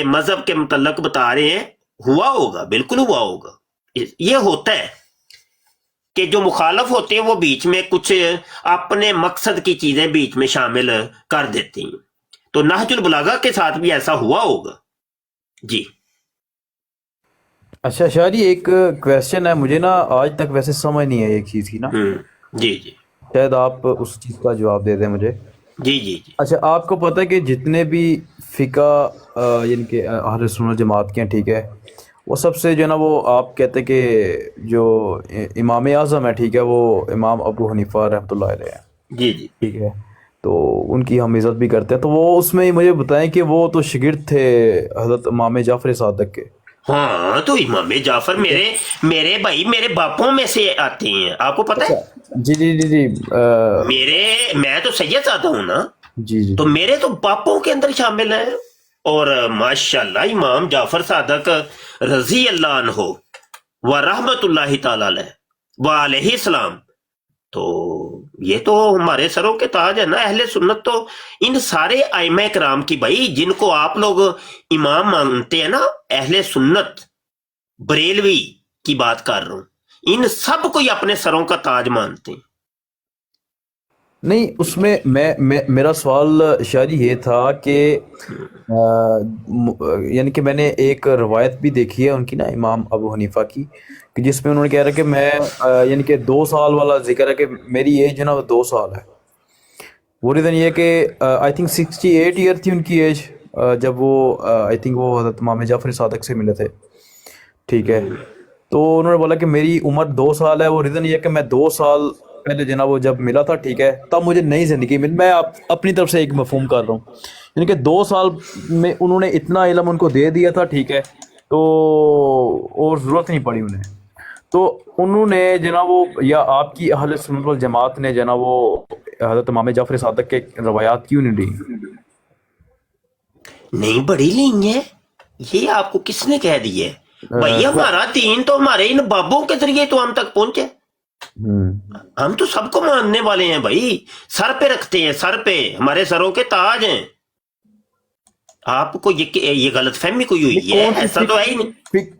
مذہب کے متعلق بتا رہے ہیں ہوا ہوگا، بالکل ہوا ہوگا. یہ ہوتا ہے کہ جو مخالف ہوتے ہیں وہ بیچ میں کچھ اپنے مقصد کی چیزیں بیچ میں شامل کر دیتے ہیں. تو نہج البلاغہ کے ساتھ بھی ایسا ہوا ہوگا. جی اچھا شاہ جی، ایک کویسچن ہے مجھے نا، آج تک ویسے سمجھ نہیں ہے ایک چیز کی نا، جی جی شاید آپ اس چیز کا جواب دے دیں مجھے. جی جی جی اچھا، آپ کو پتہ ہے کہ جتنے بھی فقہ یعنی کہ اہل سنت جماعت کے ہیں، ٹھیک ہے، وہ سب سے جو ہے نا وہ آپ کہتے ہیں کہ جو امام اعظم ہے، ٹھیک ہے، وہ امام ابو حنیفہ رحمۃ اللہ علیہ ہے، جی جی ٹھیک ہے، تو ان کی ہم عزت بھی کرتے ہیں. تو وہ اس میں مجھے بتائیں کہ وہ تو شاگرد تھے حضرت امام جعفر صادق کے. ہاں، تو امام جعفر میرے بھائی میرے باپوں میں سے آتے ہیں، آپ کو پتہ ہے. جی جی جی جی میں تو سید زادہ ہوں نا، جی جی تو میرے تو باپوں کے اندر شامل ہیں. اور ماشاءاللہ امام جعفر صادق رضی اللہ عنہ و رحمت اللہ تعالی علیہ و علیہ السلام، تو یہ تو ہمارے سروں کے تاج ہے نا. اہل سنت تو ان سارے ائمہ کرام کی، بھائی جن کو آپ لوگ امام مانتے ہیں نا، اہل سنت بریلوی کی بات کر رہا ہوں، ان سب کو اپنے سروں کا تاج مانتے ہیں. نہیں، اس میں میرا سوال شاہ جی یہ تھا کہ یعنی کہ میں نے ایک روایت بھی دیکھی ہے ان کی نا، امام ابو حنیفہ کی، کہ جس میں انہوں نے کہہ رہا کہ میں یعنی کہ 2 سال والا ذکر ہے کہ میری ایج ہے نا وہ 2 سال ہے. وہ ریزن یہ کہ آئی تھنک 68 ایئر تھی ان کی ایج جب وہ آئی تھنک وہ حضرت امام جعفر صادق سے ملے تھے، ٹھیک ہے. تو انہوں نے بولا کہ میری عمر 2 سال ہے. وہ ریزن یہ کہ میں 2 سال پہلے جناب وہ جب ملا تھا، ٹھیک ہے، تب مجھے نئی زندگی ملی. میں اپنی طرف سے ایک مفہوم کر رہا ہوں، یعنی کہ 2 سال میں انہوں نے اتنا علم ان کو دے دیا تھا، ٹھیک ہے، تو اور ضرورت نہیں پڑی انہیں. تو انہوں نے جناب وہ، یا آپ کی اہل سنت والجماعت نے جناب وہ حضرت امام جعفر صادق کے روایات کیوں نہیں لی؟ نہیں بڑی لی ہے، یہ آپ کو کس نے کہہ دی ہے بھائی؟ ہمارا دین تو ہمارے ان بابوں کے ذریعے تو ہم تک پہنچے. ہم تو سب کو ماننے والے ہیں بھائی، سر پہ رکھتے ہیں، سر پہ ہمارے سروں کے تاج ہیں. آپ کو یہ غلط فہمی کوئی ہوئی ہے؟ ایسا تو ہے ہی نہیں.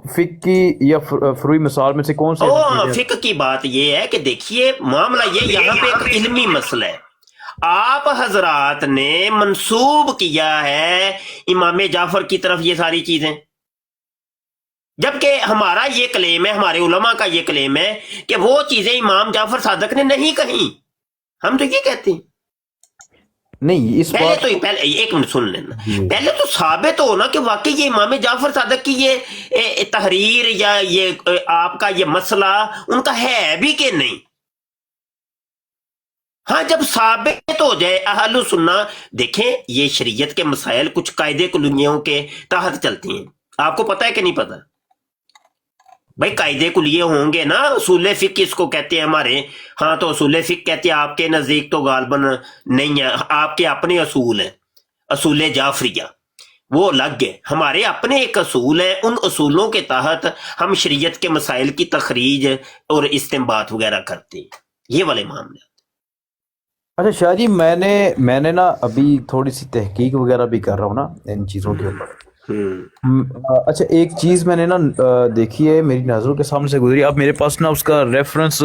فقہ کی یا فروعی مثال میں سے کون سے؟ فقہ کی بات یہ ہے کہ دیکھیے معاملہ یہ یہاں پہ ایک علمی مسئلہ ہے. آپ حضرات نے منسوب کیا ہے امام جعفر کی طرف یہ ساری چیزیں، جبکہ ہمارا یہ کلیم ہے، ہمارے علماء کا یہ کلیم ہے کہ وہ چیزیں امام جعفر صادق نے نہیں کہیں. ہم تو یہ کہتے ہیں. نہیں، اس پہلے ایک منٹ سن لینا، پہلے تو ثابت ہو نا کہ واقعی یہ امام جعفر صادق کی یہ تحریر یا یہ آپ کا یہ مسئلہ ان کا ہے بھی کہ نہیں. ہاں جب ثابت ہو جائے اہل سنت، دیکھیں یہ شریعت کے مسائل کچھ قاعدے کلیوں کے تحت چلتی ہیں. آپ کو پتہ ہے کہ نہیں پتہ؟ بھائی قاعدے کلیے ہوں گے نا، اصول فقہ اس کو کہتے ہیں ہمارے ہاں. تو اصول فقہ کہتے ہیں، آپ کے نزدیک تو غالباً نہیں ہے، آپ کے اپنے اصول ہیں، اصول جعفریہ وہ الگ ہے. ہمارے اپنے ایک اصول ہیں، ان اصولوں کے تحت ہم شریعت کے مسائل کی تخریج اور استنباط وغیرہ کرتے ہیں. یہ والے معاملے. اچھا شاہ جی، میں نے نا ابھی تھوڑی سی تحقیق وغیرہ بھی کر رہا ہوں نا ان چیزوں کے اوپر. اچھا ایک چیز میں نے نا دیکھی ہے، میری نظروں کے سامنے سے گزری. اب میرے پاس نا اس کا ریفرنس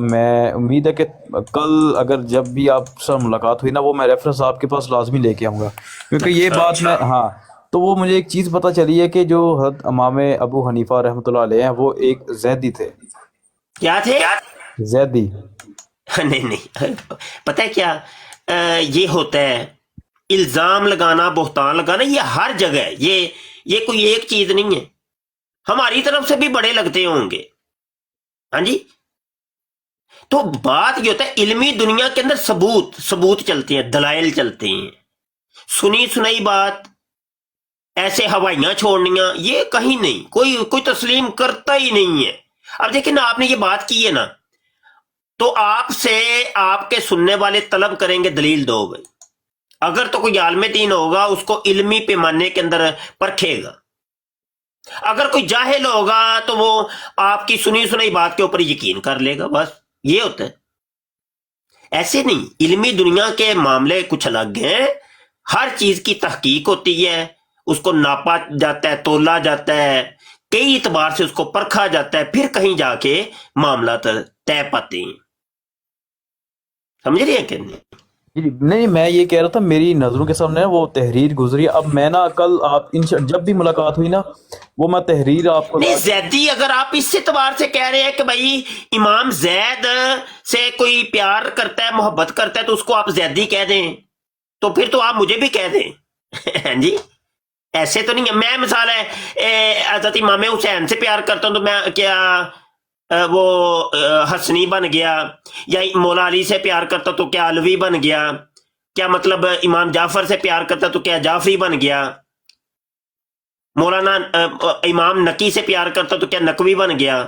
میں امید ہے کہ کل اگر جب بھی آپ سے ملاقات ہوئی نا، وہ میں ریفرنس آپ کے پاس لازمی لے کے آؤں گا، کیونکہ یہ بات میں ہاں تو وہ مجھے ایک چیز پتہ چلی ہے کہ جو حضرت امام ابو حنیفہ رحمۃ اللہ علیہ ہیں وہ ایک زیدی تھے. کیا تھے؟ زیدی. نہیں نہیں، پتہ ہے کیا یہ ہوتا ہے الزام لگانا، بہتان لگانا، یہ ہر جگہ ہے. یہ کوئی ایک چیز نہیں ہے. ہماری طرف سے بھی بڑے لگتے ہوں گے. ہاں جی. تو بات یہ ہوتا ہے علمی دنیا کے اندر ثبوت چلتے ہیں، دلائل چلتے ہیں. سنی سنائی بات ایسے ہوائیاں چھوڑنیاں یہ کہیں نہیں، کوئی تسلیم کرتا ہی نہیں ہے. اب دیکھیں نا، آپ نے یہ بات کی ہے نا، تو آپ سے آپ کے سننے والے طلب کریں گے دلیل دو بھائی. اگر تو کوئی عالم دین ہوگا اس کو علمی پیمانے کے اندر پرکھے گا. اگر کوئی جاہل ہوگا تو وہ آپ کی سنی سنائی بات کے اوپر یقین کر لے گا. بس یہ ہوتا ہے. ایسے نہیں، علمی دنیا کے معاملے کچھ الگ ہیں. ہر چیز کی تحقیق ہوتی ہے، اس کو ناپا جاتا ہے، تولا جاتا ہے، کئی اعتبار سے اس کو پرکھا جاتا ہے، پھر کہیں جا کے معاملات طے پاتے ہیں. سمجھ رہے ہیں کہ نہیں؟ نہیں، میں یہ کہہ رہا تھا میری نظروں کے سامنے وہ تحریر گزری. اب میں نا کل آپ جب بھی ملاقات ہوئی نا وہ میں تحریر آپ کو نہیں، زیدی اگر آپ اس اعتبار سے کہہ رہے ہیں کہ بھائی امام زید سے کوئی پیار کرتا ہے، محبت کرتا ہے، تو اس کو آپ زیدی کہہ دیں، تو پھر تو آپ مجھے بھی کہہ دیں. جی ایسے تو نہیں ہے. میں مثال ہے حضرت امام حسین سے پیار کرتا ہوں تو میں کیا وہ حسنی بن گیا؟ یا مولا علی سے پیار کرتا تو کیا علوی بن گیا؟ کیا مطلب امام جعفر سے پیار کرتا تو کیا جعفری بن گیا؟ مولانا امام نقی سے پیار کرتا تو کیا نقوی بن گیا؟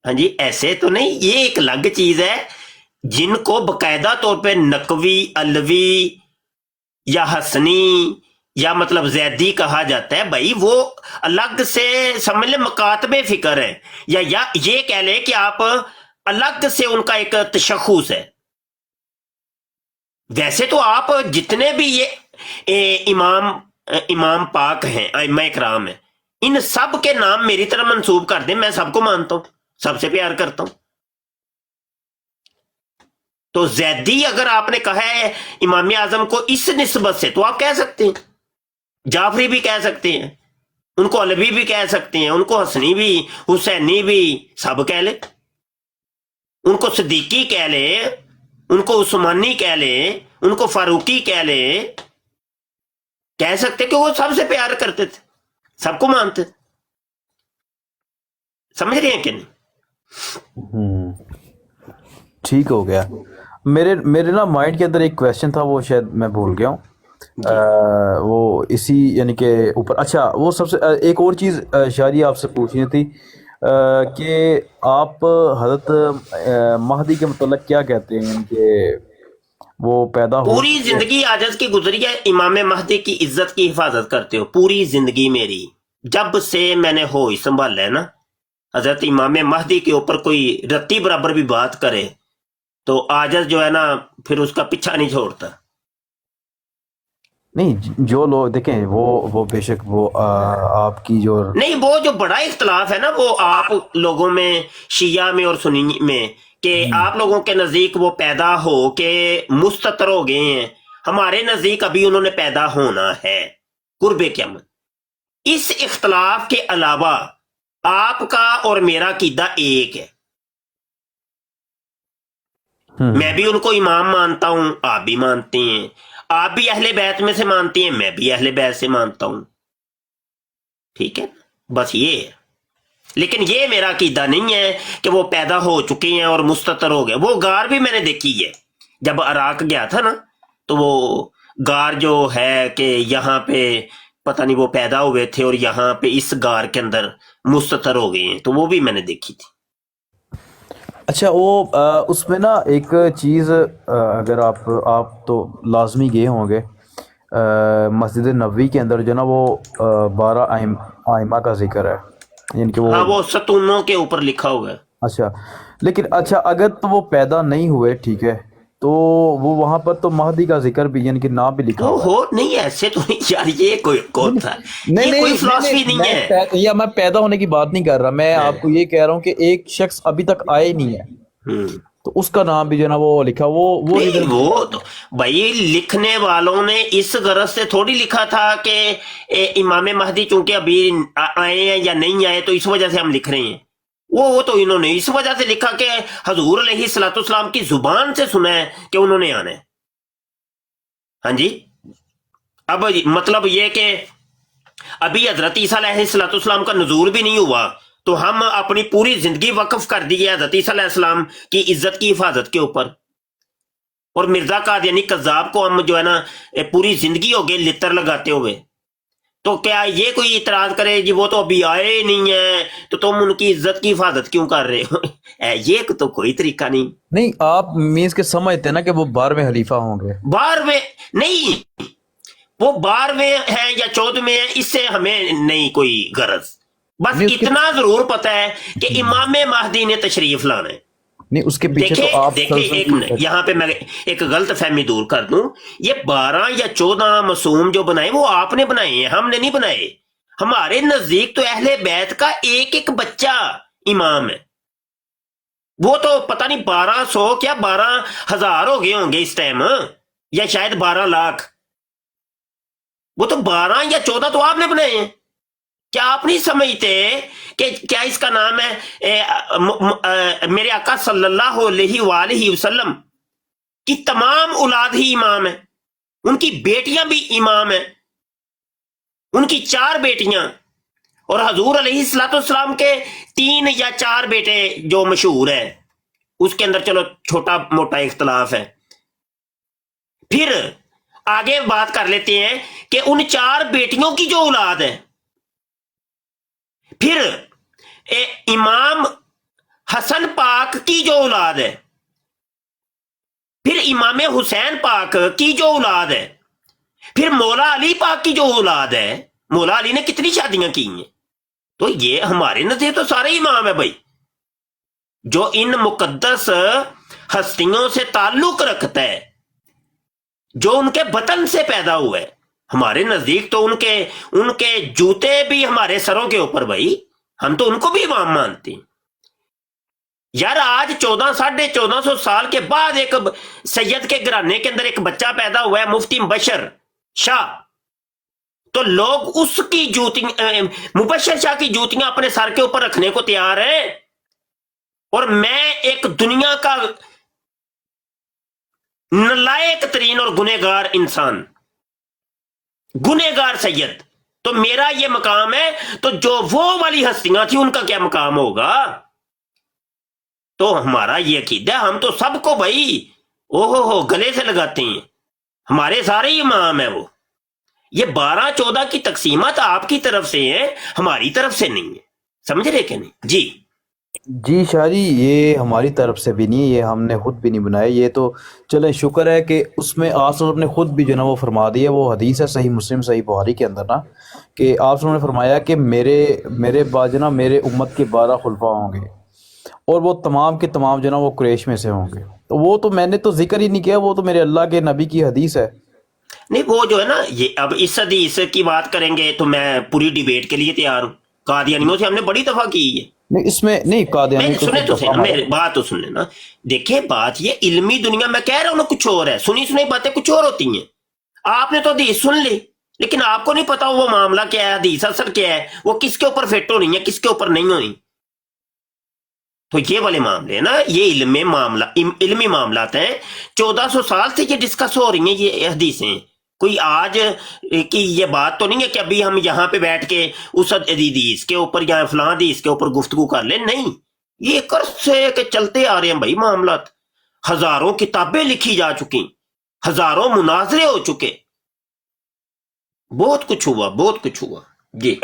ہاں جی، ایسے تو نہیں. یہ ایک الگ چیز ہے. جن کو باقاعدہ طور پہ نقوی، علوی یا حسنی یا مطلب زیدی کہا جاتا ہے، بھائی وہ الگ سے سمجھ لیں مکاتب فکر ہے، یا یہ کہہ لیں کہ آپ الگ سے ان کا ایک تشخص ہے. ویسے تو آپ جتنے بھی یہ امام پاک ہیں، ائمہ کرام ہیں، ان سب کے نام میری طرح منسوب کر دیں، میں سب کو مانتا ہوں، سب سے پیار کرتا ہوں. تو زیدی اگر آپ نے کہا ہے امام اعظم کو اس نسبت سے تو آپ کہہ سکتے ہیں. جعفری بھی کہہ سکتے ہیں، ان کو علوی بھی کہہ سکتے ہیں، ان کو حسنی بھی، حسینی بھی، سب کہہ لیں. ان کو صدیقی کہہ لیں، ان کو عثمانی کہہ لیں، ان کو فاروقی کہہ لیں. کہہ سکتے کہ وہ سب سے پیار کرتے تھے، سب کو مانتے تھے. سمجھ رہے ہیں کہ نہیں؟ ٹھیک ہو گیا. میرے نا مائنڈ کے اندر ایک کویسچن تھا، وہ شاید میں بھول گیا ہوں. وہ اسی یعنی کہ اوپر. اچھا، وہ سب سے ایک اور چیز شاعری آپ سے پوچھنی تھی کہ آپ حضرت مہدی کے متعلق کیا کہتے ہیں کہ وہ پیدا ہو پوری زندگی عاجز کی گزری ہے، امام مہدی کی عزت کی حفاظت کرتے ہو. پوری زندگی میری جب سے میں نے ہوش سنبھالا ہے نا، حضرت امام مہدی کے اوپر کوئی رتی برابر بھی بات کرے تو عاجز جو ہے نا پھر اس کا پیچھا نہیں چھوڑتا. نہیں، جو لوگ دیکھیں وہ بے شک وہ آپ کی جو نہیں، وہ جو بڑا اختلاف ہے نا وہ آپ لوگوں میں، شیعہ میں اور سنی میں، کہ آپ لوگوں کے نزدیک وہ پیدا ہو کے مستتر ہو گئے ہیں، ہمارے نزدیک ابھی انہوں نے پیدا ہونا ہے قرب قیامت. اس اختلاف کے علاوہ آپ کا اور میرا عقیدہ ایک ہے. میں بھی ان کو امام مانتا ہوں، آپ بھی مانتے ہیں. آپ بھی اہل بیت میں سے مانتے ہیں، میں بھی اہل بیت سے مانتا ہوں. ٹھیک ہے، بس یہ ہے. لیکن یہ میرا عقیدہ نہیں ہے کہ وہ پیدا ہو چکے ہیں اور مستتر ہو گئے. وہ غار بھی میں نے دیکھی ہے جب عراق گیا تھا نا، تو وہ غار جو ہے کہ یہاں پہ پتہ نہیں وہ پیدا ہوئے تھے اور یہاں پہ اس غار کے اندر مستتر ہو گئے ہیں، تو وہ بھی میں نے دیکھی تھی. اچھا، وہ اس میں نا ایک چیز اگر آپ تو لازمی گئے ہوں گے مسجد نبوی کے اندر جو نا وہ 12 ائمہ کا ذکر ہے، یعنی کہ ہاں، وہ ستونوں کے اوپر لکھا ہوا ہے. اچھا، لیکن اچھا اگر تو وہ پیدا نہیں ہوئے، ٹھیک ہے، تو وہ وہاں پر تو مہدی کا ذکر بھی یعنی کہ نام بھی لکھا ہوا ہے. ہو نہیں، ایسے تو نہیں یار، یہ کوئی کون تھا، یہ کوئی فلسفی نہیں ہے. یا میں پیدا ہونے کی بات نہیں کر رہا، میں آپ کو یہ کہہ رہا ہوں کہ ایک شخص ابھی تک آئے نہیں ہے، تو اس کا نام بھی جو ہے نا وہ لکھا، وہ نہیں ریزن وہ تو بھائی لکھنے والوں نے اس غرض سے تھوڑی لکھا تھا کہ امام مہدی چونکہ ابھی آئے ہیں یا نہیں آئے تو اس وجہ سے ہم لکھ رہے ہیں، وہ تو انہوں نے اس وجہ سے لکھا کہ حضور علیہ الصلوۃ والسلام کی زبان سے سنا ہے کہ انہوں نے آنا ہے. ہاں جی. اب مطلب یہ کہ ابھی حضرت عیسیٰ علیہ الصلوۃ والسلام کا نزول بھی نہیں ہوا تو ہم اپنی پوری زندگی وقف کر دی ہے حضرت عیسیٰ علیہ السلام کی عزت کی حفاظت کے اوپر، اور مرزا قادیانی کذاب کو ہم جو ہے نا پوری زندگی ہو گئی لتر لگاتے ہوئے. تو کیا یہ کوئی اعتراض کرے جی وہ تو ابھی آئے ہی نہیں ہیں تو تم ان کی عزت کی حفاظت کیوں کر رہے ہو؟ یہ تو کوئی طریقہ نہیں. نہیں، آپ مینس کے سمجھتے ہیں نا کہ وہ 12ویں خلیفہ ہوں گے؟ 12ویں نہیں، وہ 12ویں ہیں یا 14ویں ہیں اس سے ہمیں نہیں کوئی غرض، بس نہیں، اس کے اتنا ضرور پتہ ہے کہ امام مہدی نے تشریف لانا ہے. نہیں، اس کے پیچھے تو آپ دیکھیں ایک منٹ یہاں پہ میں ایک غلط فہمی دور کر دوں. یہ 12 یا 14 معصوم جو بنائے وہ آپ نے بنائے ہیں، ہم نے نہیں بنائے. ہمارے نزدیک تو اہل بیت کا ایک ایک بچہ امام ہے. وہ تو پتہ نہیں 1200 کیا 12,000 ہو گئے ہوں گے اس ٹائم، یا شاید 12 لاکھ. وہ تو 12 یا 14 تو آپ نے بنائے ہیں. کیا آپ نہیں سمجھتے کہ کیا اس کا نام ہے میرے آقا صلی اللہ علیہ وآلہ وسلم کی تمام اولاد ہی امام ہیں، ان کی بیٹیاں بھی امام ہیں، ان کی 4 بیٹیاں، اور حضور علیہ الصلوۃ والسلام کے 3 یا 4 بیٹے جو مشہور ہے، اس کے اندر چلو چھوٹا موٹا اختلاف ہے. پھر آگے بات کر لیتے ہیں کہ ان 4 بیٹیوں کی جو اولاد ہے، پھر امام حسن پاک کی جو اولاد ہے، پھر امام حسین پاک کی جو اولاد ہے، پھر مولا علی پاک کی جو اولاد ہے. مولا علی نے کتنی شادیاں کی ہیں؟ تو یہ ہمارے نزدیک تو سارے امام ہے بھائی. جو ان مقدس ہستیوں سے تعلق رکھتا ہے، جو ان کے بطن سے پیدا ہوا ہے، ہمارے نزدیک تو ان کے جوتے بھی ہمارے سروں کے اوپر بھائی، ہم تو ان کو بھی امام مانتے ہیں. یار آج 1400 سال کے بعد ایک سید کے گھرانے کے اندر ایک بچہ پیدا ہوا ہے مفتی مبشر شاہ، تو لوگ اس کی مبشر شاہ کی جوتیاں اپنے سر کے اوپر رکھنے کو تیار ہیں، اور میں ایک دنیا کا نالائق ترین اور گنہگار انسان، گنہگار سید، تو میرا یہ مقام ہے، تو جو وہ والی ہستیاں تھیں ان کا کیا مقام ہوگا؟ تو ہمارا یہ عقیدہ ہے، ہم تو سب کو بھائی ہو گلے سے لگاتے ہیں، ہمارے سارے امام ہیں. وہ یہ 12-14 کی تقسیمات آپ کی طرف سے ہیں، ہماری طرف سے نہیں ہے. سمجھ رہے کہ نہیں؟ جی شاہ جی، یہ ہماری طرف سے بھی نہیں، یہ ہم نے خود بھی نہیں بنائے. یہ تو چلیں شکر ہے کہ اس میں آپ صلی اللہ علیہ وسلم نے خود بھی جو ہے نا وہ فرما دیا. وہ حدیث ہے صحیح مسلم صحیح بخاری کے اندر نا، کہ آپ صلی اللہ علیہ وسلم نے فرمایا کہ میرے بعد جو نا میرے امت کے 12 خلفاء ہوں گے، اور وہ تمام کے تمام جو نا وہ قریش میں سے ہوں گے. تو وہ تو میں نے تو ذکر ہی نہیں کیا، وہ تو میرے اللہ کے نبی کی حدیث ہے. نہیں وہ جو ہے نا، یہ اب اس حدیث کی بات کریں گے تو میں پوری ڈیبیٹ کے لیے تیار ہوں. قادیانیوں سے ہم نے بڑی دفعہ کی ہے. نہیں، اس میں نہیں قادیانی میں تو سنے خود تو دفعہ صحیح، ہمارا. میری بات تو سن لینا. دیکھیں بات یہ علمی دنیا میں کہہ رہا ہوں نا کچھ اور ہے، سنی باتیں کچھ اور ہوتی ہیں. آپ نے تو حدیث سن لی لیکن آپ کو نہیں پتا وہ معاملہ کیا ہے، حدیث اثر کیا ہے، وہ کس کے اوپر فٹ ہو رہی ہے کس کے اوپر نہیں ہو رہی. تو یہ والے معاملے ہیں نا، یہ علمی معاملات ہیں. 1400 سال سے یہ ڈسکس ہو رہی ہیں یہ حدیثیں. کوئی آج کی یہ بات تو نہیں ہے کہ ابھی ہم یہاں پہ بیٹھ کے اس حدیث کے اوپر یا فلاں حدیث کے اوپر گفتگو کر لیں. نہیں، یہ قرض سے کہ چلتے آ رہے ہیں بھائی معاملات. ہزاروں کتابیں لکھی جا چکی، ہزاروں مناظرے ہو چکے، بہت کچھ ہوا. جی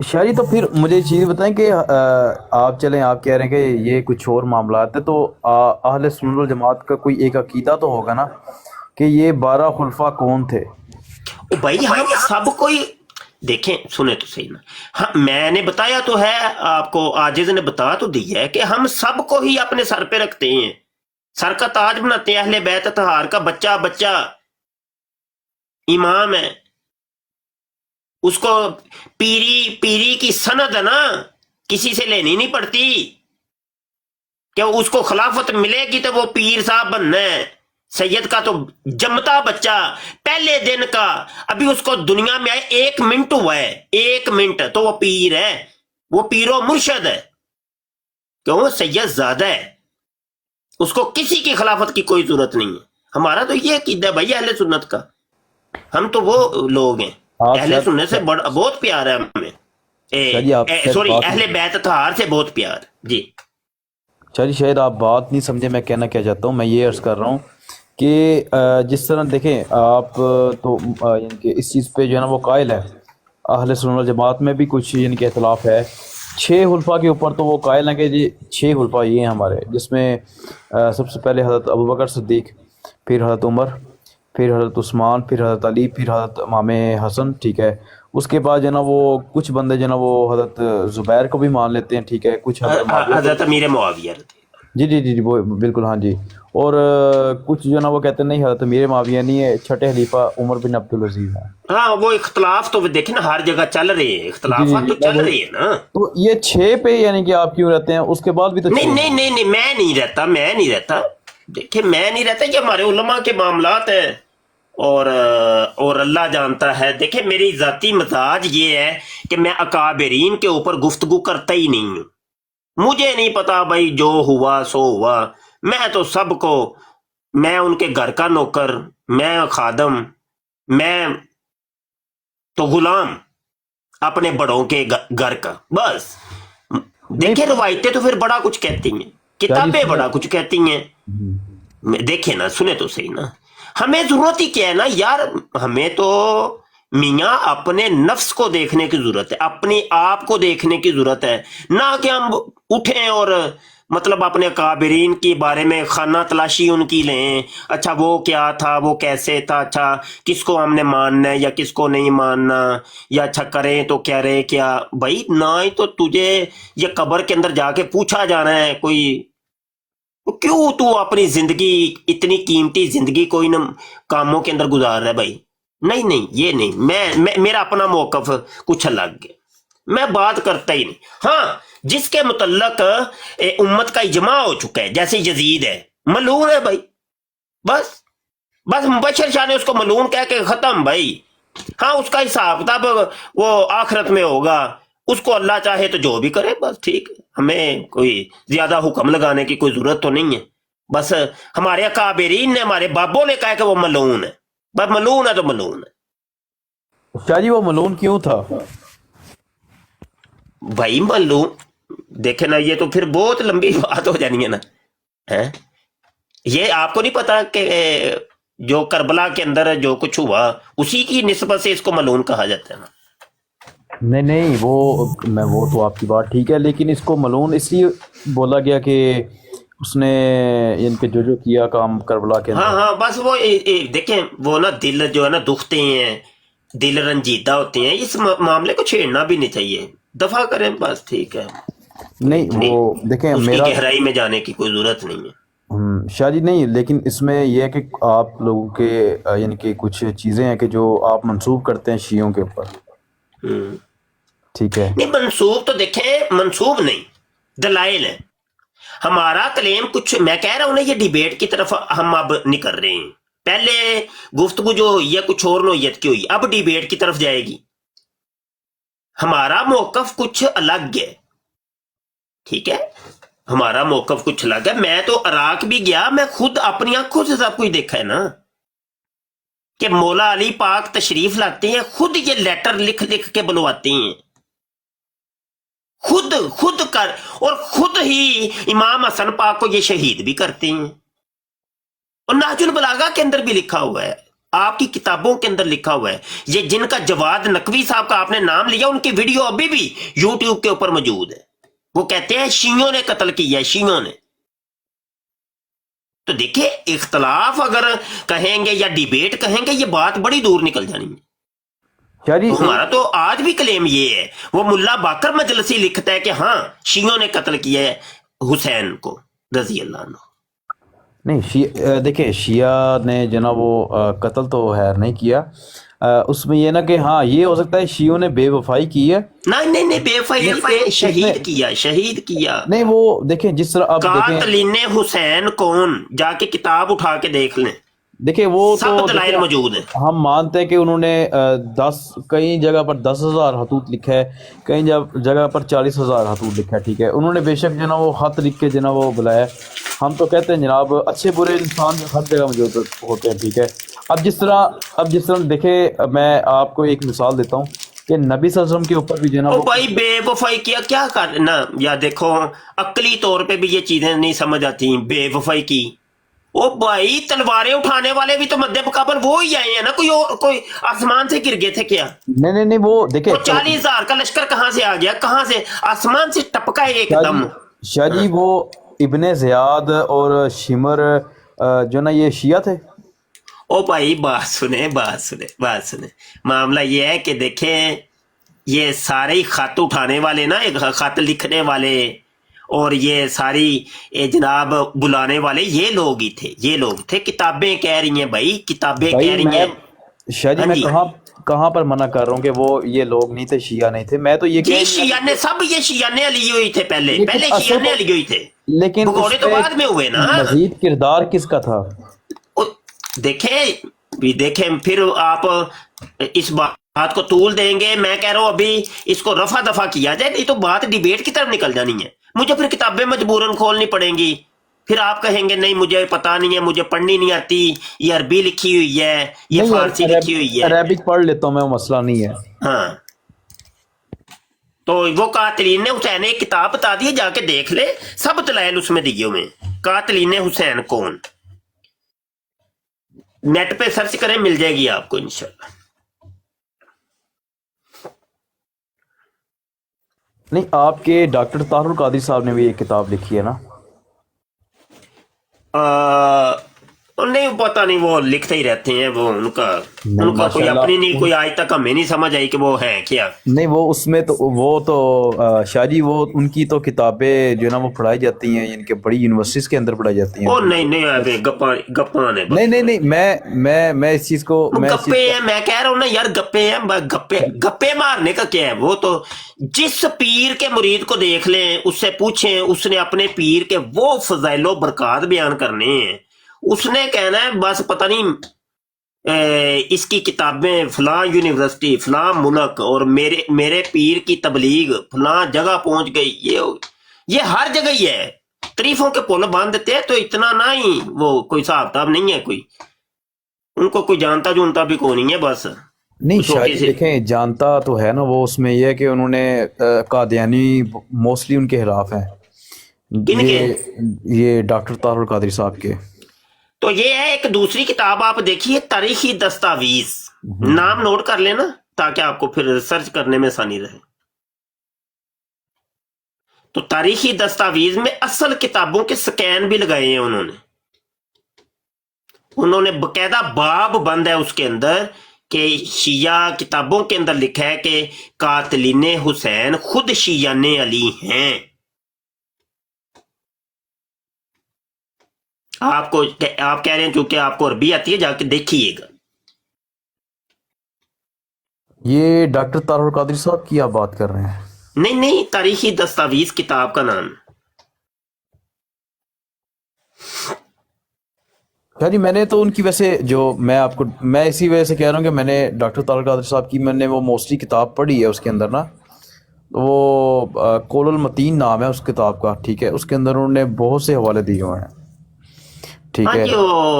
شاہ جی، تو پھر مجھے یہ چیز بتائیں کہ آپ کہہ رہے ہیں کہ یہ کچھ اور معاملات ہیں، تو اہل سنت والجماعت کا کوئی ایک عقیدہ تو ہوگا نا کہ یہ 12 خلفاء کون تھے؟ بھائی ہم سب کوئی دیکھیں، سنیں تو صحیح نا. ہاں میں نے بتایا تو ہے آپ کو، عاجز نے بتا تو دیا ہے کہ ہم سب کو ہی اپنے سر پہ رکھتے ہیں، سر کا تاج بناتے ہیں. اہل بیت اطہار کا بچہ امام ہے، اس کو پیری کی سند ہے نا، کسی سے لینی نہیں پڑتی. کہ اس کو خلافت ملے گی تو وہ پیر صاحب بننا ہے. سید کا تو جمتا بچہ پہلے دن کا، ابھی اس کو دنیا میں آئے 1 منٹ ہوا ہے، 1 منٹ تو وہ پیر ہے، وہ پیر و مرشد ہے. کیوں؟ سید زیادہ ہے، اس کو کسی کی خلافت کی کوئی ضرورت نہیں ہے. ہمارا تو یہ عقیدہ ہے بھائی اہل سنت کا، ہم تو وہ لوگ ہیں آپ اہل شاید سنت سے بہت پیار ہے ہمیں. شاید جی آپ شاید سوری، بات اہل بیت اطہار سے بہت پیار. جی چلیے شاید آپ بات نہیں سمجھے میں کہنا کیا چاہتا ہوں. میں یہ عرض کر رہا ہوں کہ جس طرح دیکھیں آپ تو یعنی کہ اس چیز پہ جو ہے نا وہ قائل ہے، اہل سنت والجماعت میں بھی کچھ یعنی کہ اختلاف ہے. 6 خلفاء کے اوپر تو وہ قائل ہیں کہ جی 6 خلفاء یہ ہیں ہمارے، جس میں سب سے پہلے حضرت ابوبکر صدیق، پھر حضرت عمر، پھر حضرت عثمان، پھر حضرت علی، پھر حضرت امام حسن. ٹھیک ہے، اس کے بعد جو ہے نا وہ کچھ بندے جو ہے نا وہ حضرت زبیر کو بھی مان لیتے ہیں. ٹھیک ہے، کچھ حضرت معاویہ کو. حضرت امیر معاویہ. جی جی جی جی وہ بالکل ہاں جی. اور کچھ جو ہے نا وہ کہتے ہیں نہیں حضرت امیر معاویہ نہیں ہے، چھٹے خلیفہ عمر بن عبدالعزیز ہیں. ہاں وہ اختلاف تو دیکھیں نا ہر جگہ چل رہے ہیں، جی جی اختلافات جی تو چل رہے ہیں نا. تو یہ 6 پہ یعنی کہ آپ کیوں رہتے ہیں؟ اس کے بعد بھی تو 6 نہیں نہیں ہیں. نہیں نہیں، میں نہیں رہتا. دیکھیں میں نہیں رہتا، یہ ہمارے علماء کے معاملات ہیں اور اللہ جانتا ہے. دیکھیں میری ذاتی مزاج یہ ہے کہ میں اکابرین کے اوپر گفتگو کرتا ہی نہیں ہوں. مجھے نہیں پتا بھائی، جو ہوا سو ہوا. میں تو سب کو، میں ان کے گھر کا نوکر، میں خادم، میں تو غلام اپنے بڑوں کے گھر کا بس. دیکھیں روایتیں تو پھر بڑا کچھ کہتی ہیں، کتابیں بڑا کچھ کہتی ہیں. دیکھیں نا، سنے تو صحیح نا، ہمیں ضرورت ہی کیا ہے نا یار. ہمیں تو میاں اپنے نفس کو دیکھنے کی ضرورت ہے، اپنے آپ کو دیکھنے کی ضرورت ہے، نہ کہ ہم اٹھیں اور مطلب اپنے کابرین کے بارے میں خانہ تلاشی ان کی لیں. اچھا وہ کیا تھا، وہ کیسے تھا، اچھا کس کو ہم نے ماننا ہے یا کس کو نہیں ماننا، یا اچھا کریں تو کیا رہے کیا. بھائی نہ ہی تو تجھے یہ قبر کے اندر جا کے پوچھا جانا ہے کوئی کیوں تو اپنی زندگی، اتنی قیمتی زندگی کوئی نہ کاموں کے اندر گزار رہا ہے. بھائی نہیں نہیں، یہ نہیں. میں میرا اپنا موقف کچھ الگ ہے، میں بات کرتا ہی نہیں. ہاں جس کے متعلق امت کا اجماع ہو چکا ہے، جیسے یزید ہے، ملعون ہے بھائی. بس بس مبشر شاہ نے اس کو ملعون کہہ کے ختم بھائی. ہاں اس کا حساب کتاب وہ آخرت میں ہوگا، اس کو اللہ چاہے تو جو بھی کرے بس ٹھیک ہے. ہمیں کوئی زیادہ حکم لگانے کی کوئی ضرورت تو نہیں ہے. بس ہمارے اکابرین نے، ہمارے بابوں نے کہا کہ وہ ملعون ہے، بس ملعون ہے تو ملعون ہے. شاہ جی وہ ملعون کیوں تھا؟ بھائی ملعون، دیکھیں نا یہ تو پھر بہت لمبی بات ہو جانی ہے نا. ہیں یہ آپ کو نہیں پتا کہ جو کربلا کے اندر جو کچھ ہوا اسی کی نسبت سے اس کو ملعون کہا جاتا ہے نا. نہیں نہیں وہ تو آپ کی بات ٹھیک ہے، لیکن اس کو ملعون اس لیے بولا گیا کہ اس نے ان کے جو کیا کام کربلا کے ہاں اندر. ہاں بس وہ دیکھیں وہ نا دل جو ہے نا دکھتے ہیں، دل رنجیدہ ہوتے ہیں. اس معاملے کو چھیڑنا بھی نہیں چاہیے، دفع کریں بس ٹھیک ہے. کوئی نہیں وہ دیکھیں اس کی میرا گہرائی میں جانے کی کوئی ضرورت نہیں ہے. شاہ جی نہیں، لیکن اس میں یہ ہے کہ آپ لوگوں کے یعنی کہ کچھ چیزیں ہیں کہ جو آپ منسوب کرتے ہیں شیعوں کے اوپر. ہوں. ٹھیک ہے، نہیں منسوب تو دیکھیں، منسوب نہیں، دلائل ہے. ہمارا کلیم کچھ، میں کہہ رہا ہوں نا یہ ڈیبیٹ کی طرف ہم اب نہیں کر رہے ہیں. پہلے گفتگو جو ہوئی ہے کچھ اور نوعیت کی ہوئی، اب ڈیبیٹ کی طرف جائے گی. ہمارا موقف کچھ الگ ہے، ٹھیک ہے، ہمارا موقف کچھ الگ ہے. میں تو عراق بھی گیا، میں خود اپنی آنکھوں سے سب کچھ دیکھا ہے نا کہ مولا علی پاک تشریف لاتے ہیں، خود یہ لیٹر لکھ لکھ کے بلواتے ہیں، خود کر، اور خود ہی امام حسن پاک کو یہ شہید بھی کرتے ہیں. اور نہج البلاغہ کے اندر بھی لکھا ہوا ہے، آپ کی کتابوں کے اندر لکھا ہوا ہے. یہ جن کا جواد نقوی صاحب کا آپ نے نام لیا، ان کی ویڈیو ابھی بھی یوٹیوب کے اوپر موجود ہے. وہ کہتے ہیں شیعوں نے قتل کیا ہے، شیعوں نے. تو دیکھیں اختلاف اگر کہیں گے یا ڈیبیٹ کہیں گے، یہ بات بڑی دور نکل جانی ہے. شاہ جی تو ہمارا تو آج بھی کلیم یہ ہے. وہ ملا باقر مجلسی لکھتا ہے کہ ہاں شیعوں نے قتل کیا ہے حسین کو رضی اللہ عنہ. نہیں دیکھیں شیعہ نے جناب وہ قتل تو خیر نہیں کیا، اس میں یہ نا کہ ہاں یہ ہو سکتا ہے شیعوں نے بے وفائی کی ہے. نہیں بے وفائی نہیں پہ شہید کیا. نہیں وہ دیکھیں جس طرح اب دیکھیں قاتلین حسین کون، جا کے کتاب اٹھا کے دیکھ لیں، دیکھیں وہ تو سب دلائل دیکھیں موجود ہیں. ہم مانتے ہیں کہ انہوں نے 10 کئی جگہ پر 10,000 خطوط لکھا ہے، کئی جگہ پر 40,000 خطوط لکھا ہے. ٹھیک ہے، انہوں نے بے شک جو نا وہ خط لکھ کے جو نا وہ بلایا. ہم تو کہتے ہیں جناب اچھے برے انسان ہر جگہ موجود ہوتے ہیں. ٹھیک ہے، اب جس طرح دیکھیں میں آپ کو ایک مثال دیتا ہوں کہ نبی صلی اللہ علیہ وسلم کے اوپر بھی جو ہے نا او وہ بھائی بے وفائی کیا کرنا، یا دیکھو عقلی طور پہ بھی یہ چیزیں نہیں سمجھ آتی. بے وفائی کی، او بھائی تلواریں اٹھانے والے بھی تو مد مقابل وہ ہی آئے ہیں نا، کوئی آسمان سے گر گئے تھے کیا؟ نہیں وہ دیکھیں وہ 40,000 کا لشکر کہاں سے آ گیا، کہاں سے آسمان سے ٹپکا ہے ایک دم. شاہ جی وہ ابن زیاد اور شمر جو نا یہ شیعہ تھے. او بھائی بات سنیں، معاملہ یہ ہے کہ دیکھیں یہ سارے ہی خط اٹھانے والے نا، خط لکھنے والے اور یہ ساری جناب بلانے والے یہ لوگ تھے. کتابیں کہہ رہی ہیں بھائی، کتابیں کہہ رہی ہیں. شاہ جی ہاں میں جی کہاں پر منع کر رہا ہوں کہ وہ یہ لوگ نہیں تھے، شیعہ نہیں تھے. میں تو یہ جی شیعہ سب یہ شیعہ علی ہوئی تھے، پہلے شیعہ علی ہوئی تھے، لیکن بھگوڑے تو بعد میں ہوئے نا. مزید کردار کس کا تھا؟ دیکھیں پھر آپ اس بات کو طول دیں گے. میں کہہ رہا ہوں ابھی اس کو رفع دفع کیا جائے، نہیں تو بات ڈیبیٹ کی طرف نکل جانی ہے. مجھے پھر کتابیں مجبوراً کھولنی پڑیں گی، پھر آپ کہیں گے نہیں مجھے پتا نہیں ہے، مجھے پڑھنی نہیں آتی، یہ عربی لکھی ہوئی ہے، یہ فارسی لکھی ہوئی ہے. عربک پڑھ لیتا ہوں میں، وہ مسئلہ نہیں ہے. ہاں تو وہ قاتلین حسین ایک کتاب بتا دی، جا کے دیکھ لے، سب دلائل اس میں دیے ہوئے. قاتلین حسین کون، نیٹ پہ سرچ کریں مل جائے گی آپ کو انشاءاللہ. نہیں آپ کے ڈاکٹر طاہر القادری صاحب نے بھی ایک کتاب لکھی ہے نا. نہیں پتہ نہیں، وہ لکھتے ہی رہتے ہیں، وہ ان کا کوئی اپنی نہیں، کوئی آج تک ہمیں نہیں سمجھ آئی کہ وہ ہے کیا. نہیں وہ اس میں تو وہ تو شاہ جی وہ ان کی تو کتابیں جو ہے نا وہ پڑھائی جاتی ہیں، یعنی کہ بڑی یونیورسٹیز کے اندر پڑھائی جاتی ہیں. او نہیں گپاں نے، نہیں میں اس چیز کو گپے ہیں. میں کہہ رہا ہوں نا یار، گپے ہیں، گپے مارنے کا کیا ہے. وہ تو جس پیر کے مرید کو دیکھ لیں، اس سے پوچھیں، اس نے اپنے پیر کے وہ فضائل و برکات بیان کرنے ہیں، اس نے کہنا ہے بس پتہ نہیں اس کی کتابیں فلاں یونیورسٹی فلاں ملک اور میرے پیر کی تبلیغ فلاں جگہ پہنچ گئی. یہ ہر جگہ ہی ہے، تعریفوں کے پل باندھ دیتے ہیں. تو اتنا نہ ہی وہ کوئی حساب کتاب نہیں ہے، کوئی ان کو کوئی جانتا جونتا بھی کوئی نہیں ہے. بس نہیں شاہ جی دیکھیں جانتا تو ہے نا، وہ اس میں یہ ہے کہ انہوں نے قادیانی موسٹلی ان کے خلاف ہیں، یہ ڈاکٹر طاہر القادری صاحب کے. تو یہ ہے ایک دوسری کتاب آپ دیکھیے، تاریخی دستاویز، نام نوٹ کر لینا تاکہ آپ کو پھر سرچ کرنے میں آسانی رہے. تو تاریخی دستاویز میں اصل کتابوں کے سکین بھی لگائے ہیں انہوں نے باقاعدہ باب بند ہے اس کے اندر کہ شیعہ کتابوں کے اندر لکھا ہے کہ قاتلین حسین خود شیعہ علی ہیں. آپ کہہ رہے ہیں چونکہ آپ کو عربی آتی ہے، جا کے دیکھیے گا. یہ ڈاکٹر طاہر القادری صاحب کی آپ بات کر رہے ہیں؟ نہیں تاریخی دستاویز کتاب کا نام. جی میں نے تو ان کی ویسے میں اسی وجہ سے کہہ رہا ہوں کہ میں نے ڈاکٹر طاہر القادری صاحب کی میں نے وہ موسٹلی کتاب پڑھی ہے. اس کے اندر نا وہ قول المتین نام ہے اس کتاب کا. ٹھیک ہے، اس کے اندر انہوں نے بہت سے حوالے دیے ہوئے ہیں. ٹھیک ہے،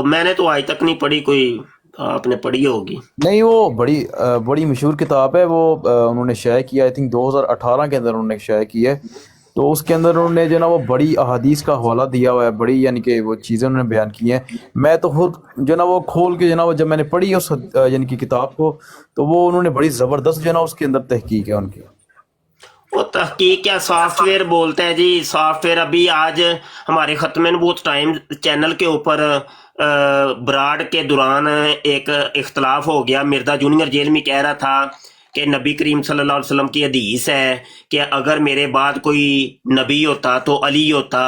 میں نے تو آج تک نہیں پڑھی، کوئی آپ نے پڑھی ہوگی. نہیں وہ بڑی مشہور کتاب ہے. وہ انہوں نے شائع کیا، آئی تھنک 2018 کے اندر انہوں نے شائع کی ہے. تو اس کے اندر انہوں نے جو نا وہ بڑی احادیث کا حوالہ دیا ہوا ہے، بڑی یعنی کہ وہ چیزیں انہوں نے بیان کی ہیں. میں تو خود جو نا وہ کھول کے جو نا وہ جب میں نے پڑھی اس یعنی کہ کتاب کو، تو وہ انہوں نے بڑی زبردست جو نا اس کے اندر تحقیق ہے ان کی. وہ تحقیق کیا، سافٹ ویئر بولتے ہیں جی. سافٹ ویئر ابھی آج ہمارے ختم نبوت ٹائم چینل کے اوپر براڈ کے دوران ایک اختلاف ہو گیا. مرزا جونیئر جیل میں کہہ رہا تھا کہ نبی کریم صلی اللہ علیہ وسلم کی حدیث ہے کہ اگر میرے بعد کوئی نبی ہوتا تو علی ہوتا.